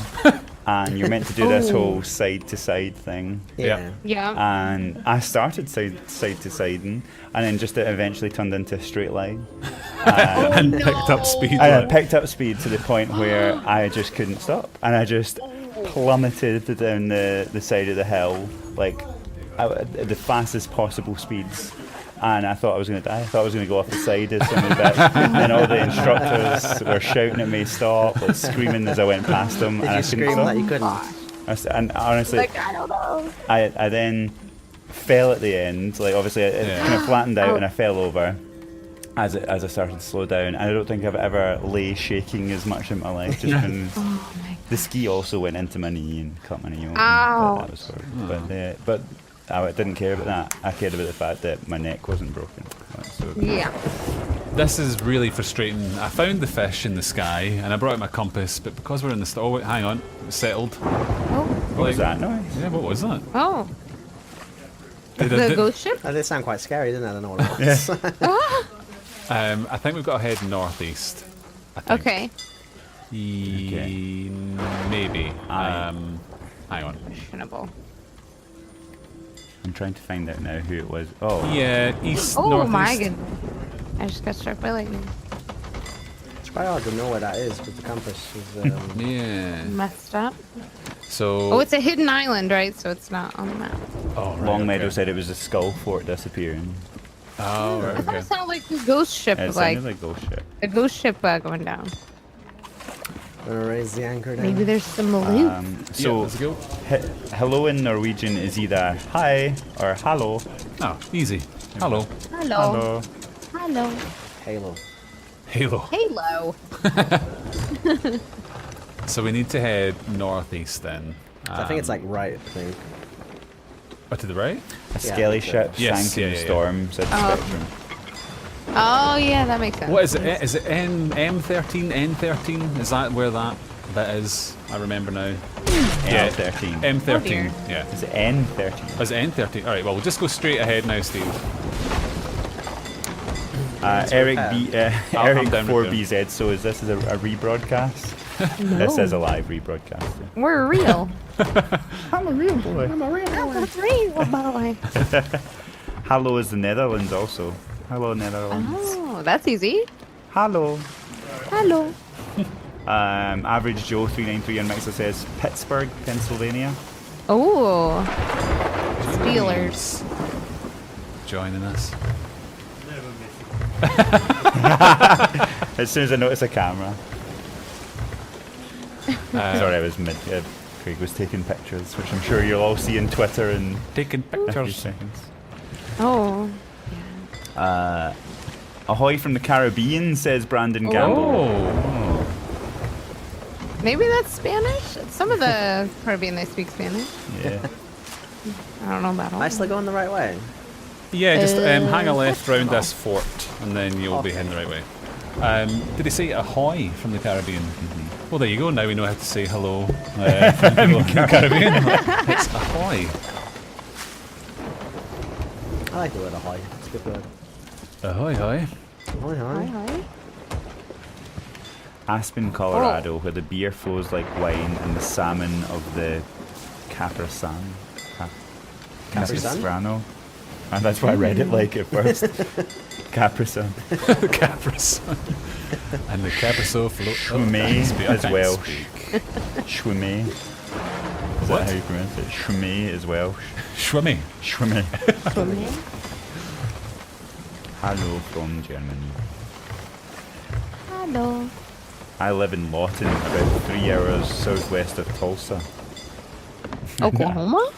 And you're meant to do this whole side to side thing. Yeah. Yeah. And I started side to siding, and then just it eventually turned into a straight line. and picked up speed. And I picked up speed to the point where I just couldn't stop, and I just plummeted down the side of the hill like at the fastest possible speeds. And I thought I was going to die. I thought I was going to go off the side as soon as that. And all the instructors were shouting at me, stop, like, screaming as I went past them. Did and you I scream couldn't stop. that you couldn't? And honestly, I don't know. I then fell at the end. Like obviously, it Yeah. kind of flattened out, and I fell over as I started to slow down. And I don't think I've ever lay shaking as much in my life. Just when the ski also went into my knee and cut my knee open. Ow. That was sort of, but I didn't care about that. I cared about the fact that my neck wasn't broken. So, Yeah. This is really frustrating. I found the fish in the sky, and I brought out my compass, but because we're in the oh wait, hang on, it settled. Oh. what was that noise? Yeah, what was that? Oh. Did The ghost ship? That did sound quite scary, didn't it? I don't know what it was. I think we've got to head northeast. I think. Okay. Maybe. Aye. Hang on. Questionable. I'm trying to find out now who it was. Oh, Yeah, east Oh northeast. my goodness. I just got struck by lightning. It's quite hard to know where that is because the compass is. Yeah. Messed up. So. Oh, it's a hidden island, right? So it's not on the map. oh, right, Longmeadow okay. said it was a skull fort disappearing. Oh, right, That okay. sounds like the ghost ship, It like sounded like ghost ship. a ghost ship going down. Gonna raise the anchor down. Maybe there's some loot. So, yeah, let's go. hello in Norwegian is either hi or hallo. Oh, easy. Hello. Hello. Hello. Hello. Halo. Halo. So we need to head northeast then. I think it's like right. I think. Oh, to the right? A Yeah, skelly I think so. ship Yes, sank in yeah, the yeah, yeah. storm, said Spectrum. Oh yeah, that makes sense. What is it? Is it M13, N13? Is that where that bit is? I remember now. Yeah, M13. M13. Oh, dear. Yeah. Is it N13? Oh, is it N13? All right. Well, we'll just go straight ahead now, Steve. Eric repair. B. I'm Eric down with 4BZ. So is this a rebroadcast? This is a live rebroadcast. We're real. I'm a real boy. I'm a real boy. Hallo is the Netherlands also. Hello Netherlands. Oh, that's easy. Hello. Hello. Average Joe 393 on Mixer says Pittsburgh, Pennsylvania. Oh. Steelers. Joining us. As soon as I notice a camera. Sorry, I was mid. Craig was taking pictures, which I'm sure you'll all see on Twitter in Taking a few pictures. seconds. Oh. Ahoy from the Caribbean, says Brandon Gamble. Oh. Maybe that's Spanish. Some of the Caribbean they speak Spanish. Yeah. I don't know about all. Am I still going the right way? Yeah, just hang a left round this fort, and then you'll be heading the right way. Did he say ahoy from the Caribbean? Well, there you go. Now we know how to say hello from the Caribbean. It's ahoy. I like the word ahoy. It's a good word. Ahoy, hoy. Ahoy, Hi, ahoy. hi. Aspen, Colorado, where the beer flows like wine and the salmon of the Caprisan. Caprisan? Capistrano. And that's why I read it like at first. Caprisan. The Caprisan. And the Capriso float. Schwimmy as well. Speak. Schwimmy. Is What? that how you pronounce it? Schwimmy as well. Schwimmy. Schwimmy. Swimming. Hello from Germany. Hello. I live in Lawton, about 3 hours southwest of Tulsa, Oklahoma?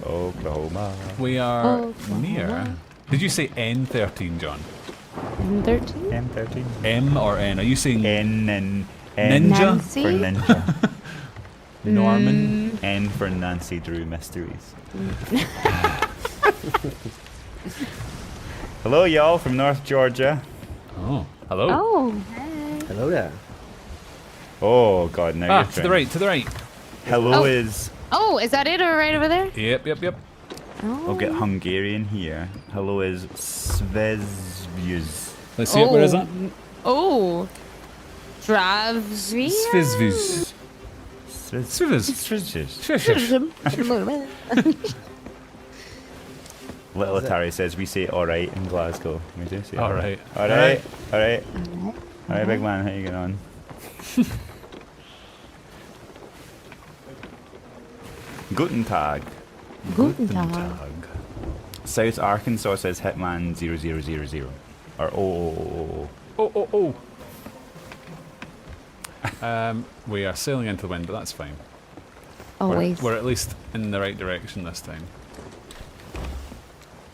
Oklahoma. We are Oklahoma. near. Did you say N13, John? 13? M13. M or N? Are you saying N and Ninja? Nancy? for ninja. Norman? N for Nancy Drew Mysteries. Hello, y'all from North Georgia. Oh, hello. Oh, hey. Hello there. Oh God, now Ah, you're to the right, to the right. Hello Oh. is. Oh, is that it or right over there? Yep, yep, yep. Oh. I'll get Hungarian here. Hello is Svezvius. Let's see it. Where is it? Oh. Dravia? Svizviz. Sviz. Svizvius. Little Atari says we say alright in Glasgow. We do say Alright. Alright. Alright. Alright, big man, how you getting on? Guten Tag. Guten Tag. Tag. South Arkansas says Hitman 0000. Or oh. Oh. We are sailing into the wind, but that's fine. Always. We're at least in the right direction this time.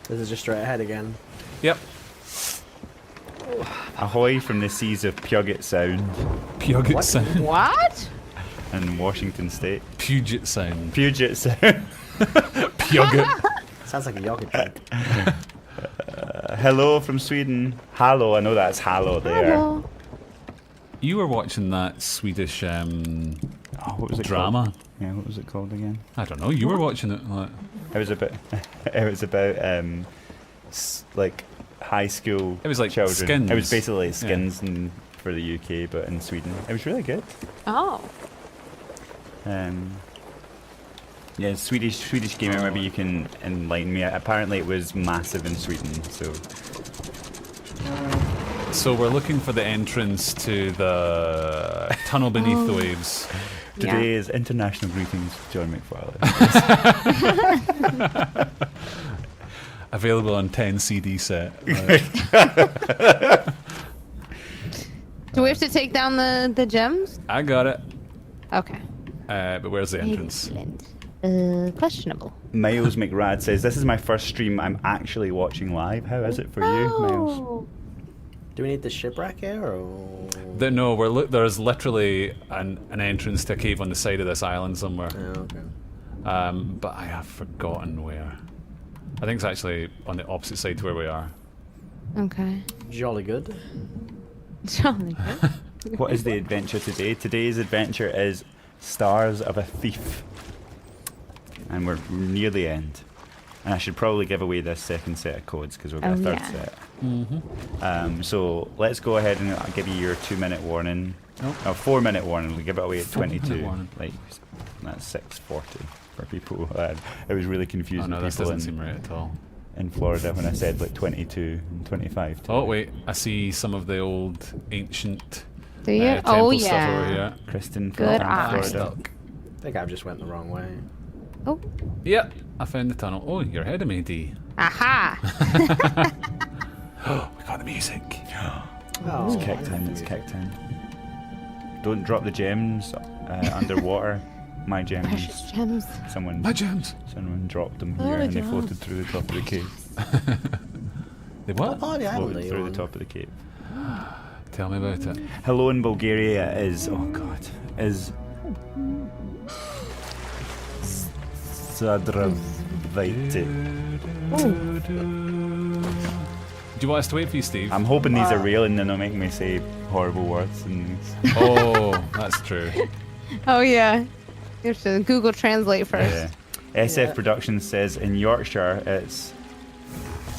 This is just straight ahead again. Yep. Ahoy from the seas of Puget Sound Puget What? Sound. What? in Washington State. Puget Sound. Puget Sound. Puget. Sounds like a yogurt drink. Hello from Sweden. Hallo, I know that's hallo there. Hello. You were watching that Swedish What was it drama. called? Yeah, what was it called again? I don't know. You were watching it. Like, It was about like high school. It was like children. Skins. It was basically Yeah. Skins for the UK, but in Sweden. It was really good. Oh. Yeah, Swedish gamer. Maybe you can enlighten me. Apparently, it was massive in Sweden. so we're looking for the entrance to the tunnel beneath the waves. Today is International Greetings, John McFarlane. Available on 10 CD set. Do we have to take down the gems? I got it. Okay. But where's the entrance? Excellent. Questionable. Miles McRad says, "This is my first stream I'm actually watching live. How is it for you, Miles?" Oh. Do we need the shipwreck here, or...? No, there's literally an entrance to a cave on the side of this island somewhere. Oh, okay. But I have forgotten where. I think it's actually on the opposite side to where we are. Okay. Jolly good. Jolly good. What is the adventure today? Today's adventure is Stars of a Thief. And we're near the end. And I should probably give away this second set of codes because we've got a third yeah. set. So let's go ahead and I'll give you your 2-minute warning. Nope. 4-minute warning. We'll give it away at 4-minute 22. warning. Like, that's 6:40 for people. It was really Oh confusing no, this people doesn't seem right at all. in Florida when I said like 22 and 25. Oh wait, I see some of the old ancient Do you? temple Oh, stuff yeah. over here. Kristen from Good Florida. eye. I think I just went the wrong way. Oh. Yep, I found the tunnel. Oh, you're ahead of me, D. Aha. Oh, we got the music. Oh, It's kicked in, it's kicked in. Don't drop the gems underwater. My gems. Precious gems. Someone My gems. dropped them here and they floated through the top of the cave. They what? Oh, the island Floating that you through on. the top of the cape. Tell me about it. Hello in Bulgaria is, oh god, is Zadravite. Do you want us to wait for you, Steve? I'm hoping these are real and they're not making me say horrible words in these. Oh, that's true. Oh yeah. You have to Google Translate first. Yeah. SF Productions says in Yorkshire it's.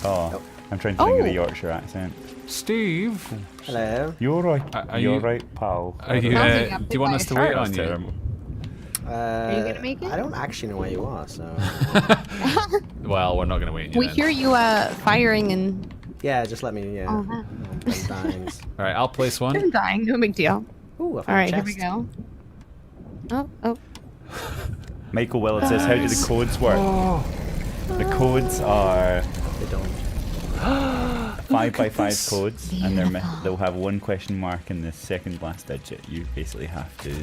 Oh, I'm trying to think of the Oh. Yorkshire accent. Steve, Hello. You're right. Are You're you- right, pal. are you, Sounds like you got do you bit want by us a to wait shark. on That's you? terrible. you gonna make it? I don't actually know where you are, so Well, we're not going to wait on you We then. hear you firing and yeah, just let me. Yeah, Uh-huh. I'm dying. All right, I'll place one. I'm dying. No big deal. Ooh, I found All right, a here we chest. go. Oh. Michael Willett says, how do the codes work? The codes are They don't. 5x5 codes, and they'll have one question mark in the second last digit. You basically have to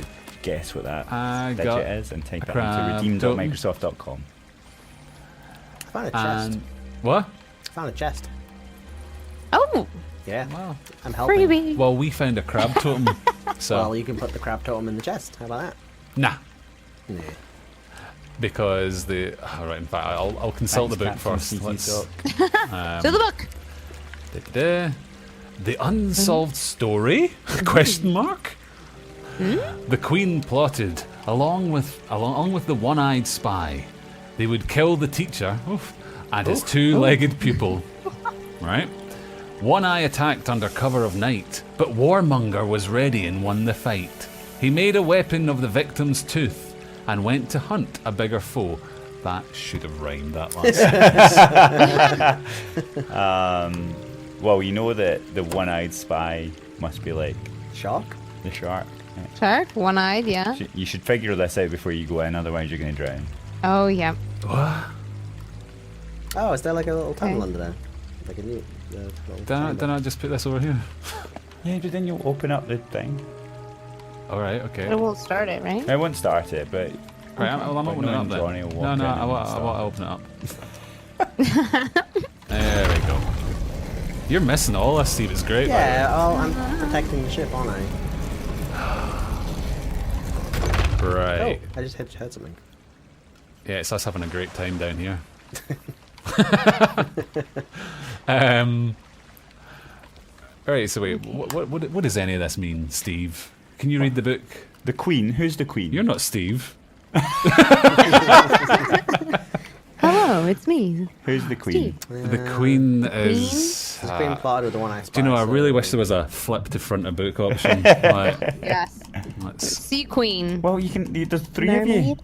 guess what that I got digit is and type a it into crab redeem.microsoft.com. I found a chest. And what? I found a chest. Oh, Yeah, Wow. I'm helping. freebie. Well, we found a crab totem. So, Well, you can put the crab totem in the chest. How about that? nah. Yeah. Because the. All right, in fact, I'll consult the book Thanks, first. Captain Let's, CC To the book. da-da-da. The unsolved story? Question mark. The Queen plotted, along with the one-eyed spy, they would kill the teacher and his two-legged pupil. Right. One Eye attacked under cover of night, but Warmonger was ready and won the fight. He made a weapon of the victim's tooth and went to hunt a bigger foe. That should have rhymed that last sentence. Well, you know that the one-eyed spy must be like Shark? the shark. Shark, one-eyed, yeah. You should figure this out before you go in, otherwise you're going to drown. Oh, yeah. Oh, is there like a little tunnel Okay. under there? Like a new. Little Don't chamber. I just put this over here? Yeah, but then you'll open up the thing. All right, okay. It won't start it, right? I won't start it, but Right, I'm But opening it up knowing Johnny then. will No, walk no, in I and want start. to open it up. There we go. You're missing all this, Steve. It's great. by the way. Yeah, well, I'm protecting the ship, aren't I? Right. Oh, I just heard something. Yeah, it's us having a great time down here. um. All right. So wait, what does any of this mean, Steve? Can you read the book? the Queen, who's the Queen? You're not Steve. Hello, it's me. Who's the Queen? The Queen is. It's been plotted with the one I Do you know? I really wish there was a flip to front of book option. Like, Yes. let's. Sea Queen. Well, you can. There's three of you. Mermaid?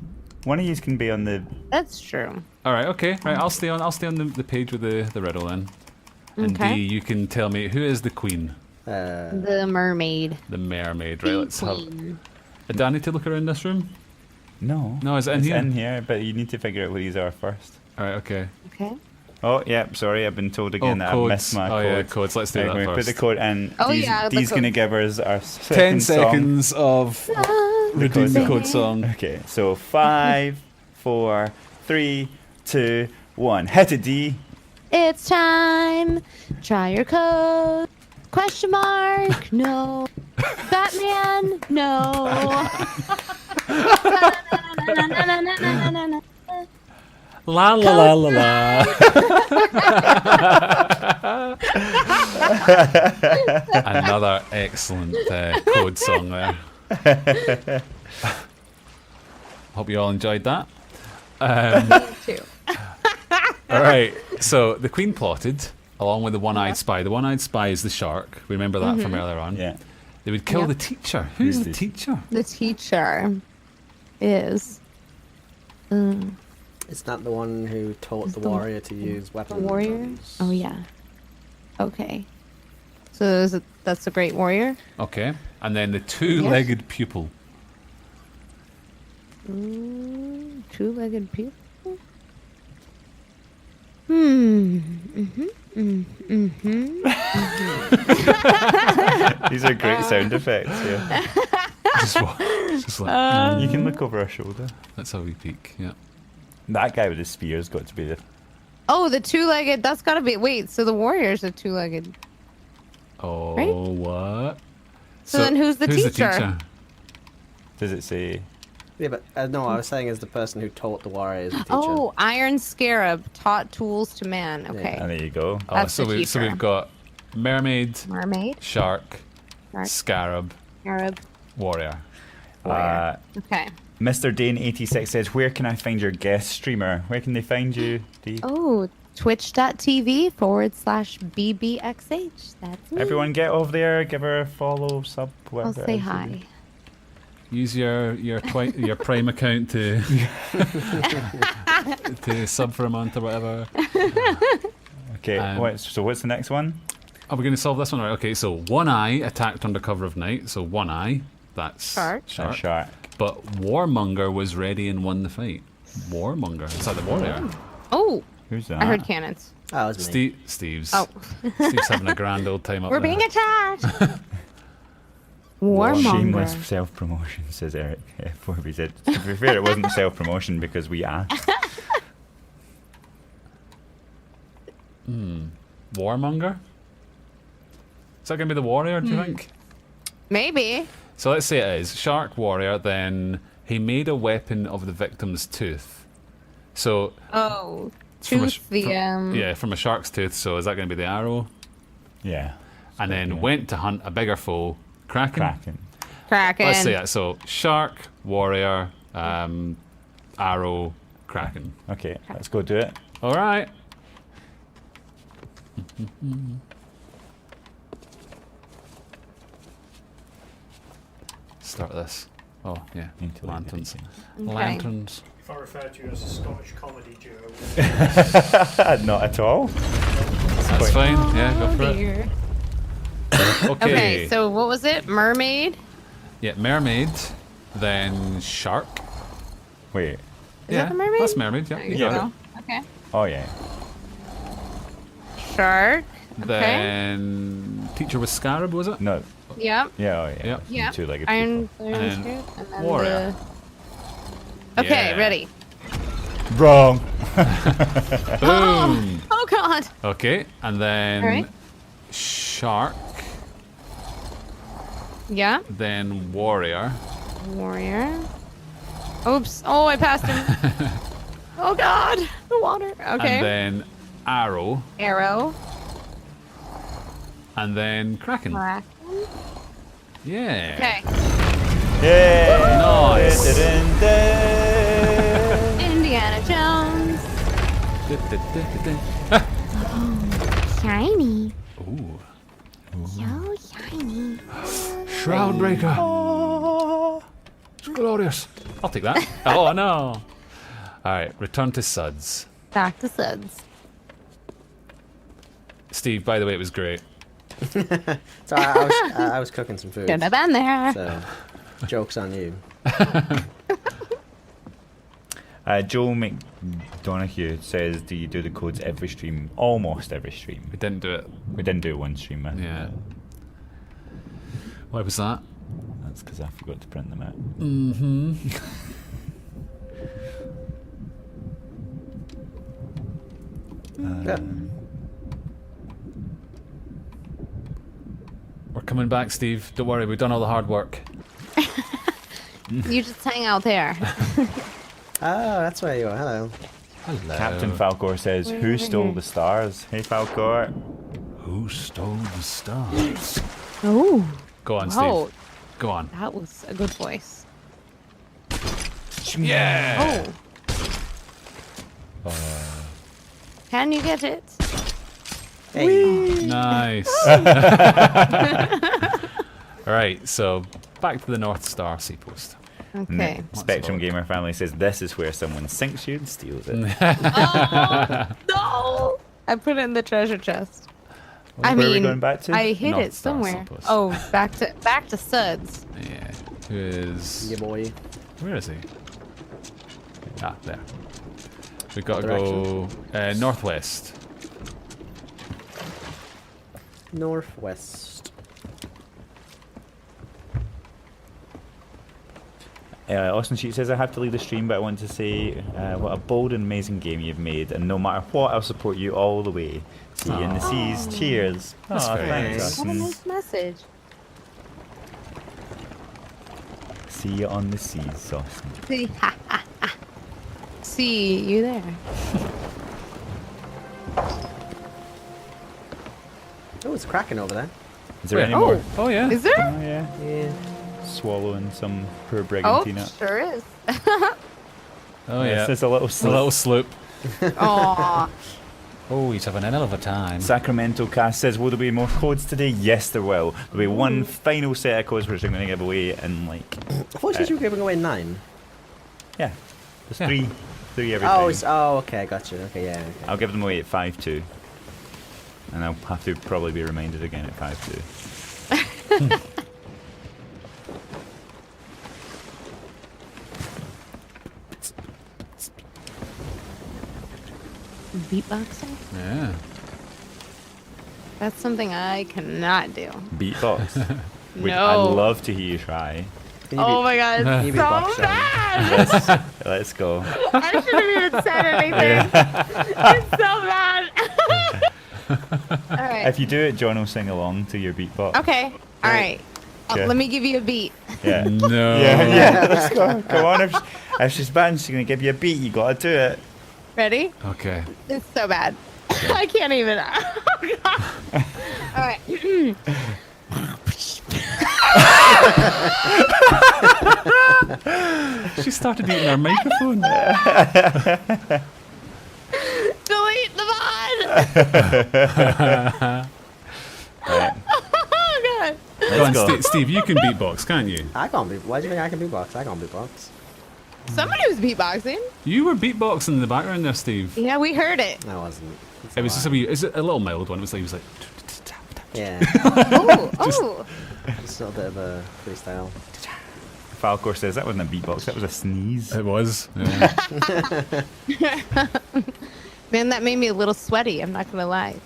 One of you can be on the. That's true. All right. Okay. Right. I'll stay on the page with the riddle then. And Okay. D, you can tell me who is the Queen, The mermaid. the mermaid. Right. Sea Let's have. Queen. Do I need to look around this room? No. No, is it in it's here? in here, but you need to figure out what these are first. All right. Okay. Okay. Oh, yeah, sorry, I've been told again that I codes. missed my Oh, code. yeah, codes. Let's do Right, that we first. put the code in. Oh, Dee's, yeah, the Dee's going to code. give us our 10 second song. seconds of redeem the code song. Okay, so 5, 4, 3, 2, 1. Hit it, D. It's time. Try your code. Question mark. No. Batman. No. La la la la la. Another excellent code song there. Hope you all enjoyed that. Two. All right, so the Queen plotted along with the one-eyed spy. The one-eyed spy is the shark. Remember that from earlier on. Yeah. They would kill Yep. the teacher. Who's Who's the the- teacher? The teacher is It's not the one who taught the warrior to use the weapons. warrior. Oh yeah. Okay. So that's the great warrior. Okay, and then the two-legged pupil. Two-legged people. These are great sound effects, yeah. Just like, You can look over our shoulder. that's how we peek. Yeah. That guy with the spear's got to be the Oh, the two-legged. That's gotta be. Wait, so the warrior's a two-legged. Oh, Right? what? So then who's the teacher? Does it say? Yeah, but no, I was saying is the person who taught the warriors the teacher. Oh, Iron Scarab taught tools to man. Okay. And there you go. Oh, That's so, the so teacher. we've got mermaid, Mermaid, shark, Shark. scarab, Scarab. warrior. Warrior. Okay. Mr. Dane86 says, "Where can I find your guest streamer? Where can they find you, Dee?" Oh, twitch.tv/BBXH. That's me. Everyone get over there, give her a follow, sub, I'll whatever. say it is you hi. Use your your Prime account to to sub for a month or whatever. do. Okay, Um, so what's the next one? Are we going to solve this one? Right. Okay, so One Eye attacked under cover of night. So One Eye, that's Shark. A shark. But Warmonger was ready and won the fight. Warmonger. It's like the warrior. Oh, Who's that? I heard cannons. Oh, it was me. Steve's. Oh, Steve's having a grand old time up we're there. being attacked. Shameless Warmonger. self-promotion, says Eric. F4B said. To be fair, it wasn't self-promotion because we asked. Warmonger? Is that going to be the warrior, do you think? Maybe. So let's say it is. Shark warrior, then he made a weapon of the victim's tooth. So Oh, from a tooth. yeah, from a shark's tooth. So is that going to be the arrow? Yeah. And then yeah. went to hunt a bigger foe, Kraken. Kraken. Kraken. Let's say it. So shark, warrior, arrow, Kraken. Okay, let's go do it. All right. Start this. Oh yeah, Need to light the lanterns. beacon. Okay. Lanterns. If I refer to you as a Scottish comedy duo, Not at all. That's fine. Yeah, go Oh for it. dear. Okay. Okay, so what was it? Mermaid? Yeah, mermaid, then shark. Wait. Is yeah, that the mermaid? that's mermaid. Yeah, There you you got go. it. Okay. Oh yeah. Shark. Okay. Then teacher was scarab, was it? No. Yep. Yeah. Oh yeah. Yep. Yep. Two-legged Iron, people. Iron And Scoop, and then warrior. the... Okay, Yeah. ready. Wrong. Boom. Oh god. Okay, and then Alright. shark, Yeah. then warrior. Warrior. Oops. Oh, I passed him. Oh god. The water. Okay. And then arrow, Arrow. and then kraken. Kraken. Yeah. Okay. Yeah. Nice. Indiana Jones. Shiny. Ooh. So shiny. Shroudbreaker. It's glorious. I'll take that. Oh no. All right, return to Suds. Back to Suds. Steve, by the way, it was great. So I was cooking some food. Should have been there. So, joke's on you. Joe McDonoghue says, "Do you do the codes every stream? Almost every stream. We didn't do it. We didn't do one stream, man. Yeah. Why was that? That's because I forgot to print them out. Yeah. We're coming back, Steve. Don't worry, we've done all the hard work. You just hang out there. Oh, that's where you are. Hello. Hello. Captain Falcor says, "Who stole the stars?" Hey, Falcor. Who stole the stars? Oh. Go on, Whoa. Steve. Go on. That was a good voice. Yeah. Oh. Can you get it? Hey. Nice. All right, so back to the North Star Seapost. Okay. Spectrum Gamer Family says, "This is where someone sinks you and steals it." No! I put it in the treasure chest. Where I are we mean, going back to? I hid North it Star somewhere. Seapost. Oh, back to Suds. Yeah. Who is? Yeah, boy. Where is he? Ah, there. We've got to go northwest. Northwest. Austin Sheet says, I have to leave the stream, but I want to say what a bold and amazing game you've made, and no matter what, I'll support you all the way. See you in the seas. Cheers. That's very thanks, nice. What a Austin. nice message. See you on the seas, Austin. See, ha, ha, ha. See you there. Oh, it's cracking over there. Is there Where? any more? Oh yeah. Is there? Oh, yeah. Yeah. Swallowing some poor Oh, Brigantina. sure is. Oh Yes, yeah. there's a little A slip. little sloop. Aw. Oh, he's having a hell of a time. Sacramento Cast says, will there be more codes today? Yes, there will. There'll be one final set of codes which I'm going to give away in like, I thought you said you were giving away 9. yeah, there's Yeah. three every Oh, time. okay, gotcha. Okay, yeah. Okay. I'll give them away at 5-2. And I'll have to probably be reminded again at 5-2. Beatboxing? Yeah. That's something I cannot do. Beatbox. I'd No. love to hear you try. Can you Oh be- my god, can you it's be so boxed down? bad! Let's go. I shouldn't even said anything. It's so bad. Alright. If you do it, John will sing along to your beatbox. Okay. Alright. Okay. Let me give you a beat. Yeah. No. Yeah, let's go. Come on. If she's bad, she's going to give you a beat. You got to do it. Ready? Okay. It's so bad. I can't even. Oh, God. Alright. She started eating her microphone. Delete the VOD! Right. Oh, God. Go on, go. Steve, you can beatbox, can't you? I can't beat. Why do you think I can beatbox? I can't beatbox. Somebody was beatboxing. You were beatboxing in the background there, Steve. Yeah, we heard it. I wasn't. It's It was just a lie. wee, is it a little mild one? It was like Yeah. Oh, oh. Just a little bit of a freestyle. Falcor says that wasn't a beatbox, that was a sneeze. it was. Yeah. Man, that made me a little sweaty. I'm not gonna lie. It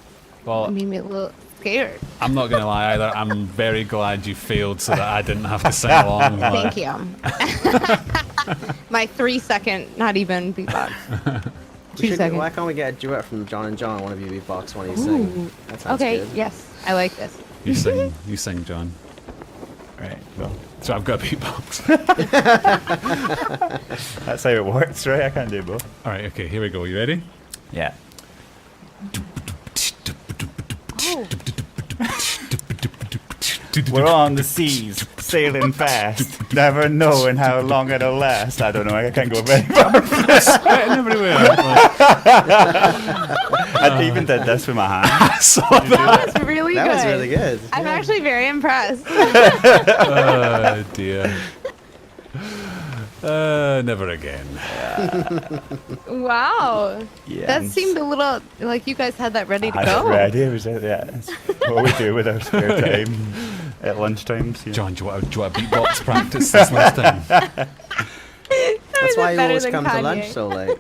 Well, made me a little scared. I'm not gonna lie either. I'm very glad you failed so that I didn't have to sing along. Thank you. My 3-second, not even beatbox. We 2 should- seconds. Why can't we get a duet from John and John? One of you beatbox, one of you sing. That sounds Okay, good. yes, I like this. You sing, John. Right, well, So I've got a beatbox. that's how it works, right? I can't do both. All right, okay, here we go. You ready? Yeah. Oh, We're on the seas, sailing fast, never knowing how long it'll last. I don't know, I can't go very far. Sweating everywhere. I even did this with my hand. that's really That good. was really good. I'm actually very impressed. Oh dear. Never again. Wow. Yeah, That and seemed a little like you guys had that ready to I had it go. ready. It was, yeah, it's what we do with our spare time at lunchtimes. Yeah. John, do you want a beatbox practice this last time? That's why you better always than come to Kanye. lunch so late.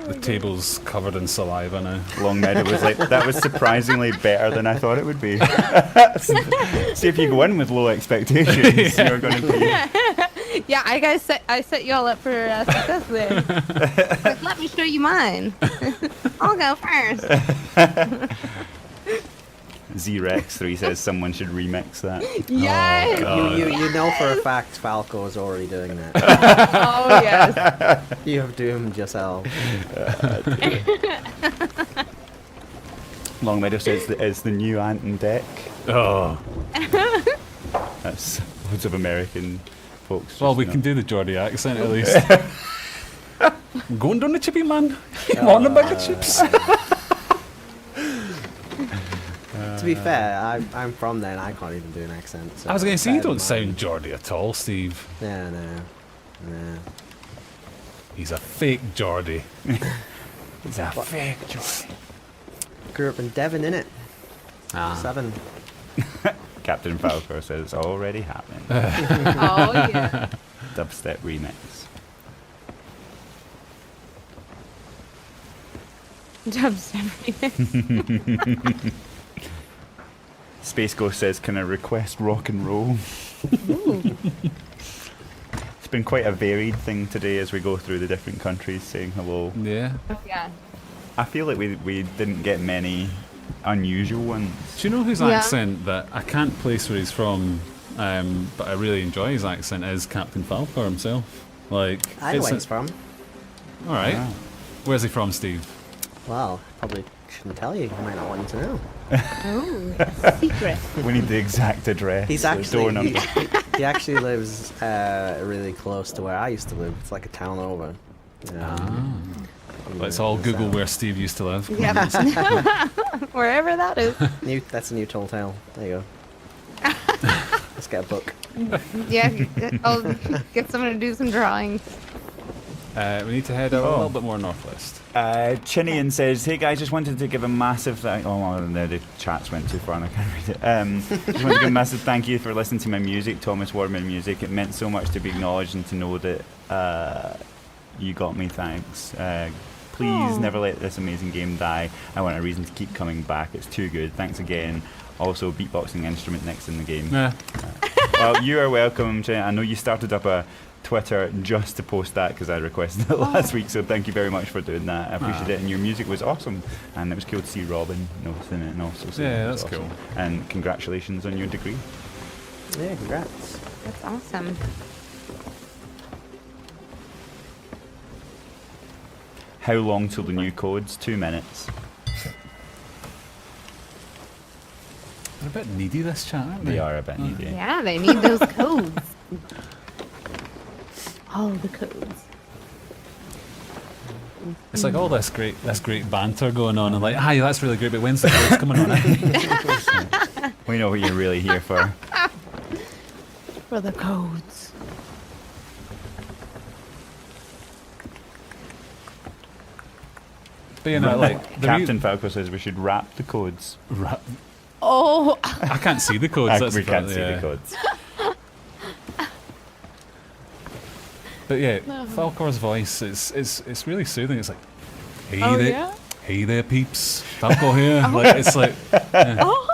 The table's covered in saliva now. Long Meadow was like, that was surprisingly better than I thought it would be. See, if you go in with low expectations, you're going to be. Yeah, I set you all up for success there. Like, let me show you mine. I'll go first. Zrex3 says someone should remix that. Yes. You know for a fact Falco is already doing that. Oh yes. You have doomed yourself. Long Meadow says that it's the new Anton deck. Oh. That's loads of American folks. Well, just we know. can do the Geordie accent at least. I'm going down the chippy, man. You want a bag of chips? To be fair, I'm from there and I can't even do an accent. So I was going to say, you better don't than mine. sound Geordie at all, Steve. Yeah, no. He's a fake Geordie. It's a fake joy. Grew up in Devon, innit? Ah. 7. Captain Falco says it's already happening. Oh yeah. Dubstep remix. Dubstep. Space Ghost says, can I request rock and roll? It's been quite a varied thing today as we go through the different countries saying hello. Yeah. Yeah. I feel like we didn't get many unusual ones. Do you know whose Yeah. accent that I can't place where he's from, but I really enjoy his accent is Captain Falcor himself. Like, I know it's where he's from. all right. Wow. Where's he from, Steve? Well, probably shouldn't tell you. You might not want to know. Oh, secret. We need the exact address. He's the actually door number. he actually lives really close to where I used to live. It's like a town over. Let's all Google where Steve used to live. Yep. Wherever that is. That's a new tall tale. There you go. Let's get a book. Yeah. I'll get someone to do some drawings. We need to head a Oh. little bit more northwest. Chinian says, "Hey guys, just wanted to give a massive oh no, the chats went too far and I can't read it. Just wanted to give a massive thank you for listening to my music, Thomas Warman music. It meant so much to be acknowledged and to know that you got me. Thanks. Please never let this amazing game die. I want a reason to keep coming back. It's too good. Thanks again. Also, beatboxing instrument next in the game." Yeah. Well, you are welcome. I know you started up a Twitter just to post that because I requested it last week, so thank you very much for doing that. I appreciate it, and your music was awesome, and it was cool to see Robin noticing it and also saying Yeah, it was that's awesome. cool. And congratulations on your degree. Yeah, congrats. That's awesome. How long till the new codes? 2 minutes. They're a bit needy, this chat, aren't they? They are a bit needy. Yeah, they need those codes. All the codes. It's like all this great banter going on, and like, hi, that's really great, but when's the codes coming on? We know what you're really here for. For the codes. But you know, like the Captain Falco says we should wrap the codes. Oh, I can't see the codes. That's we the can't part, see yeah. the codes. But yeah, Falcor's voice it's really soothing. It's like, hey Oh, there, yeah? hey there, peeps. Falco here. Like it's like,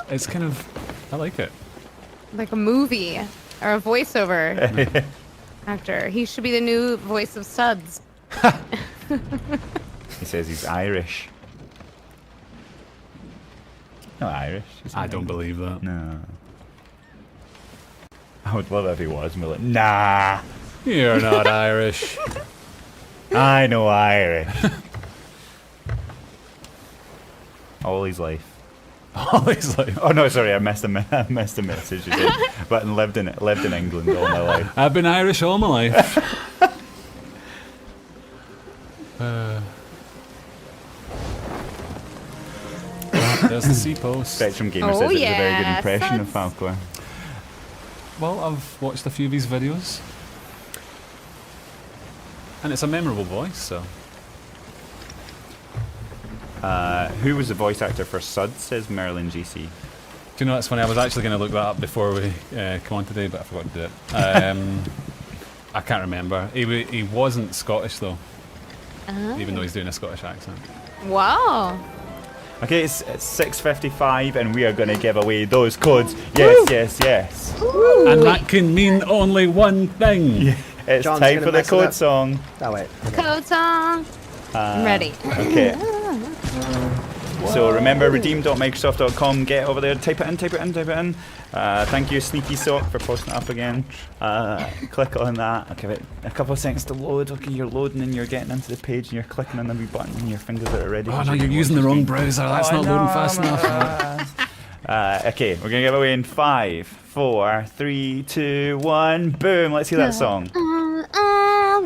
it's kind of, I like it. like a movie or a voiceover actor. He should be the new voice of Suds. He says he's Irish. Not Irish. He's I don't English. believe that. No. I would love if he was and be like, nah, You're not Irish. I know Irish. All his life. Always like, Oh no, sorry, I missed a message. You did. But lived in England all my life. I've been Irish all my life. There's the sea post. Spectrum Gamer Oh, says it was a very good yeah, impression of suds. Falcor. Well, I've watched a few of his videos, and it's a memorable voice. So Who was the voice actor for Suds? Says Merlin GC. do you know, it's funny. I was actually going to look that up before we come on today, but I forgot to do it. I can't remember. He wasn't Scottish though, even though he's doing a Scottish accent. Wow. Okay, it's 6:55 and we are going to give away those codes. Yes, yes, yes. And that can mean only one thing. It's John's time gonna for the mess it code up. song. Oh wait. Code song. I'm ready. Okay. So remember, redeem.microsoft.com. Get over there, type it in. Thank you, Sneaky Sock, for posting it up again. Click on that. I'll give it a couple of seconds to load. Okay, you're loading and you're getting into the page and you're clicking on the wee button and your fingers are ready. Oh no, you're using the wrong browser. That's not loading fast enough. Okay, we're gonna give away in 5, 4, 3, 2, 1. Boom! Let's hear that song.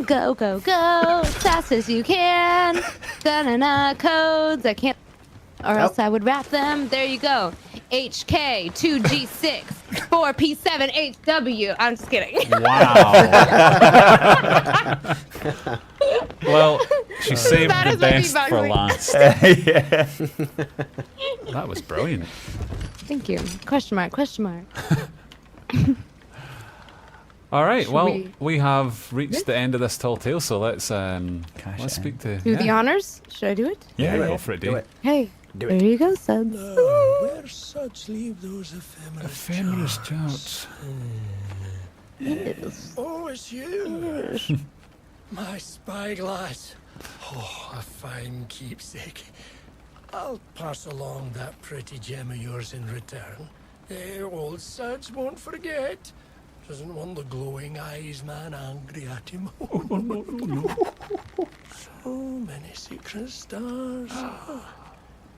Go, go, go. Fast as you can. Da-na-na codes. I can't. Or else I would rap them. There you go. HK, 2G6, 4P7HW. I'm just kidding. Wow. Well, she saved That the is my best for beatboxing. last. Yeah. That was brilliant. Thank you. Question mark, question mark. All right. Should Well, we- we have reached the end of this tall tale, so let's it speak to Do the honors? Should I do it? Yeah, Do go it. for it, Do Dee. it. Hey, Do there it. you go, Suds. Where such leave those ephemeral Ephemeral charms? charts. Yes. Oh, it's you. My spyglass. Oh, a fine keepsake. I'll pass along that pretty gem of yours in return. Old Suds won't forget. Doesn't want the glowing eyes man angry at him. So many secret stars.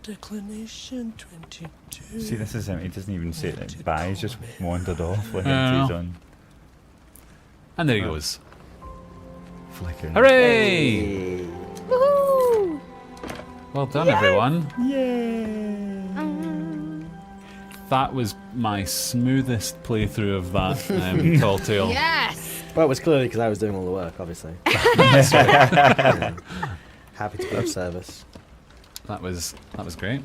Declination 22. See, this is him. He doesn't even say it. Bye. He's just wandered off like Yeah. he's on And there he goes. flickering. Hooray! Woohoo! Well done, everyone. Yay! That was my smoothest playthrough of that Tall Tale. Yes. Well, it was clearly because I was doing all the work, obviously. Yeah. Happy to be of service. That was great.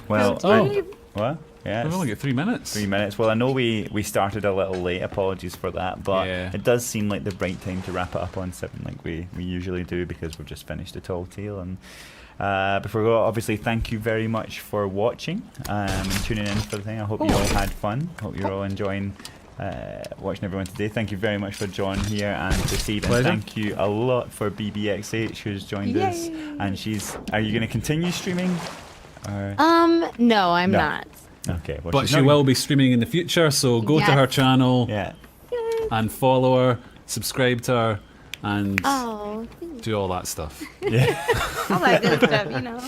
Well, Oh. what? Yeah, We've it's only got 3 minutes. 3 minutes. Well, I know we started a little late. Apologies for that, but Yeah. it does seem like the right time to wrap it up on 7, like we usually do, because we've just finished a Tall Tale. And before we go, obviously, thank you very much for watching and tuning in for the thing. I hope you all had fun. Hope you're all enjoying watching everyone today. Thank you very much for John here and to Steve. And Pleasure. thank you a lot for BBX8 who's joined us. And are you going to continue streaming? Or? No, I'm No. not. Okay, well, But she's she not- will be streaming in the future, so go to Yes. her channel Yeah. and follow her, subscribe to her, and Oh, do all that stuff. all that good stuff, you know.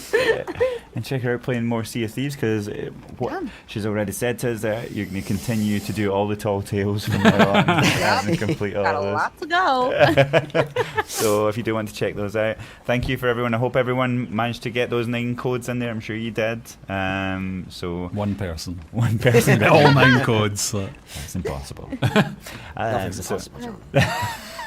And check her out playing more Sea of Thieves, because what Yeah. she's already said to us that you're going to continue to do all the Tall Tales from now on and complete all Got a of those. lot to go. So if you do want to check those out, thank you for everyone. I hope everyone managed to get those 9 codes in there. I'm sure you did. So One person. one person got All 9 codes. So. That's impossible. Nothing's So- impossible, John.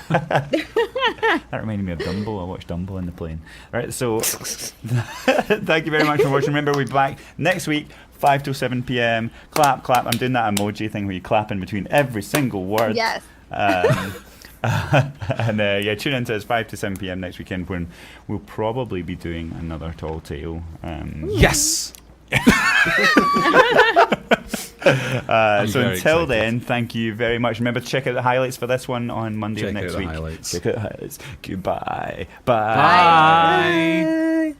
That reminded me of Dumbo. I watched Dumbo in the plane. Right, so thank you very much for watching. Remember, we'll be back next week, 5 till 7 p.m. Clap, clap. I'm doing that emoji thing where you clap in between every single word. Yes. And yeah, tune into us 5 to 7 p.m. next weekend, when we'll probably be doing another Tall Tale. Yes! So very until excited. then, thank you very much. Remember to check out the highlights for this one on Monday Check of next out the week. highlights. Check out the highlights. Goodbye. Bye. Bye!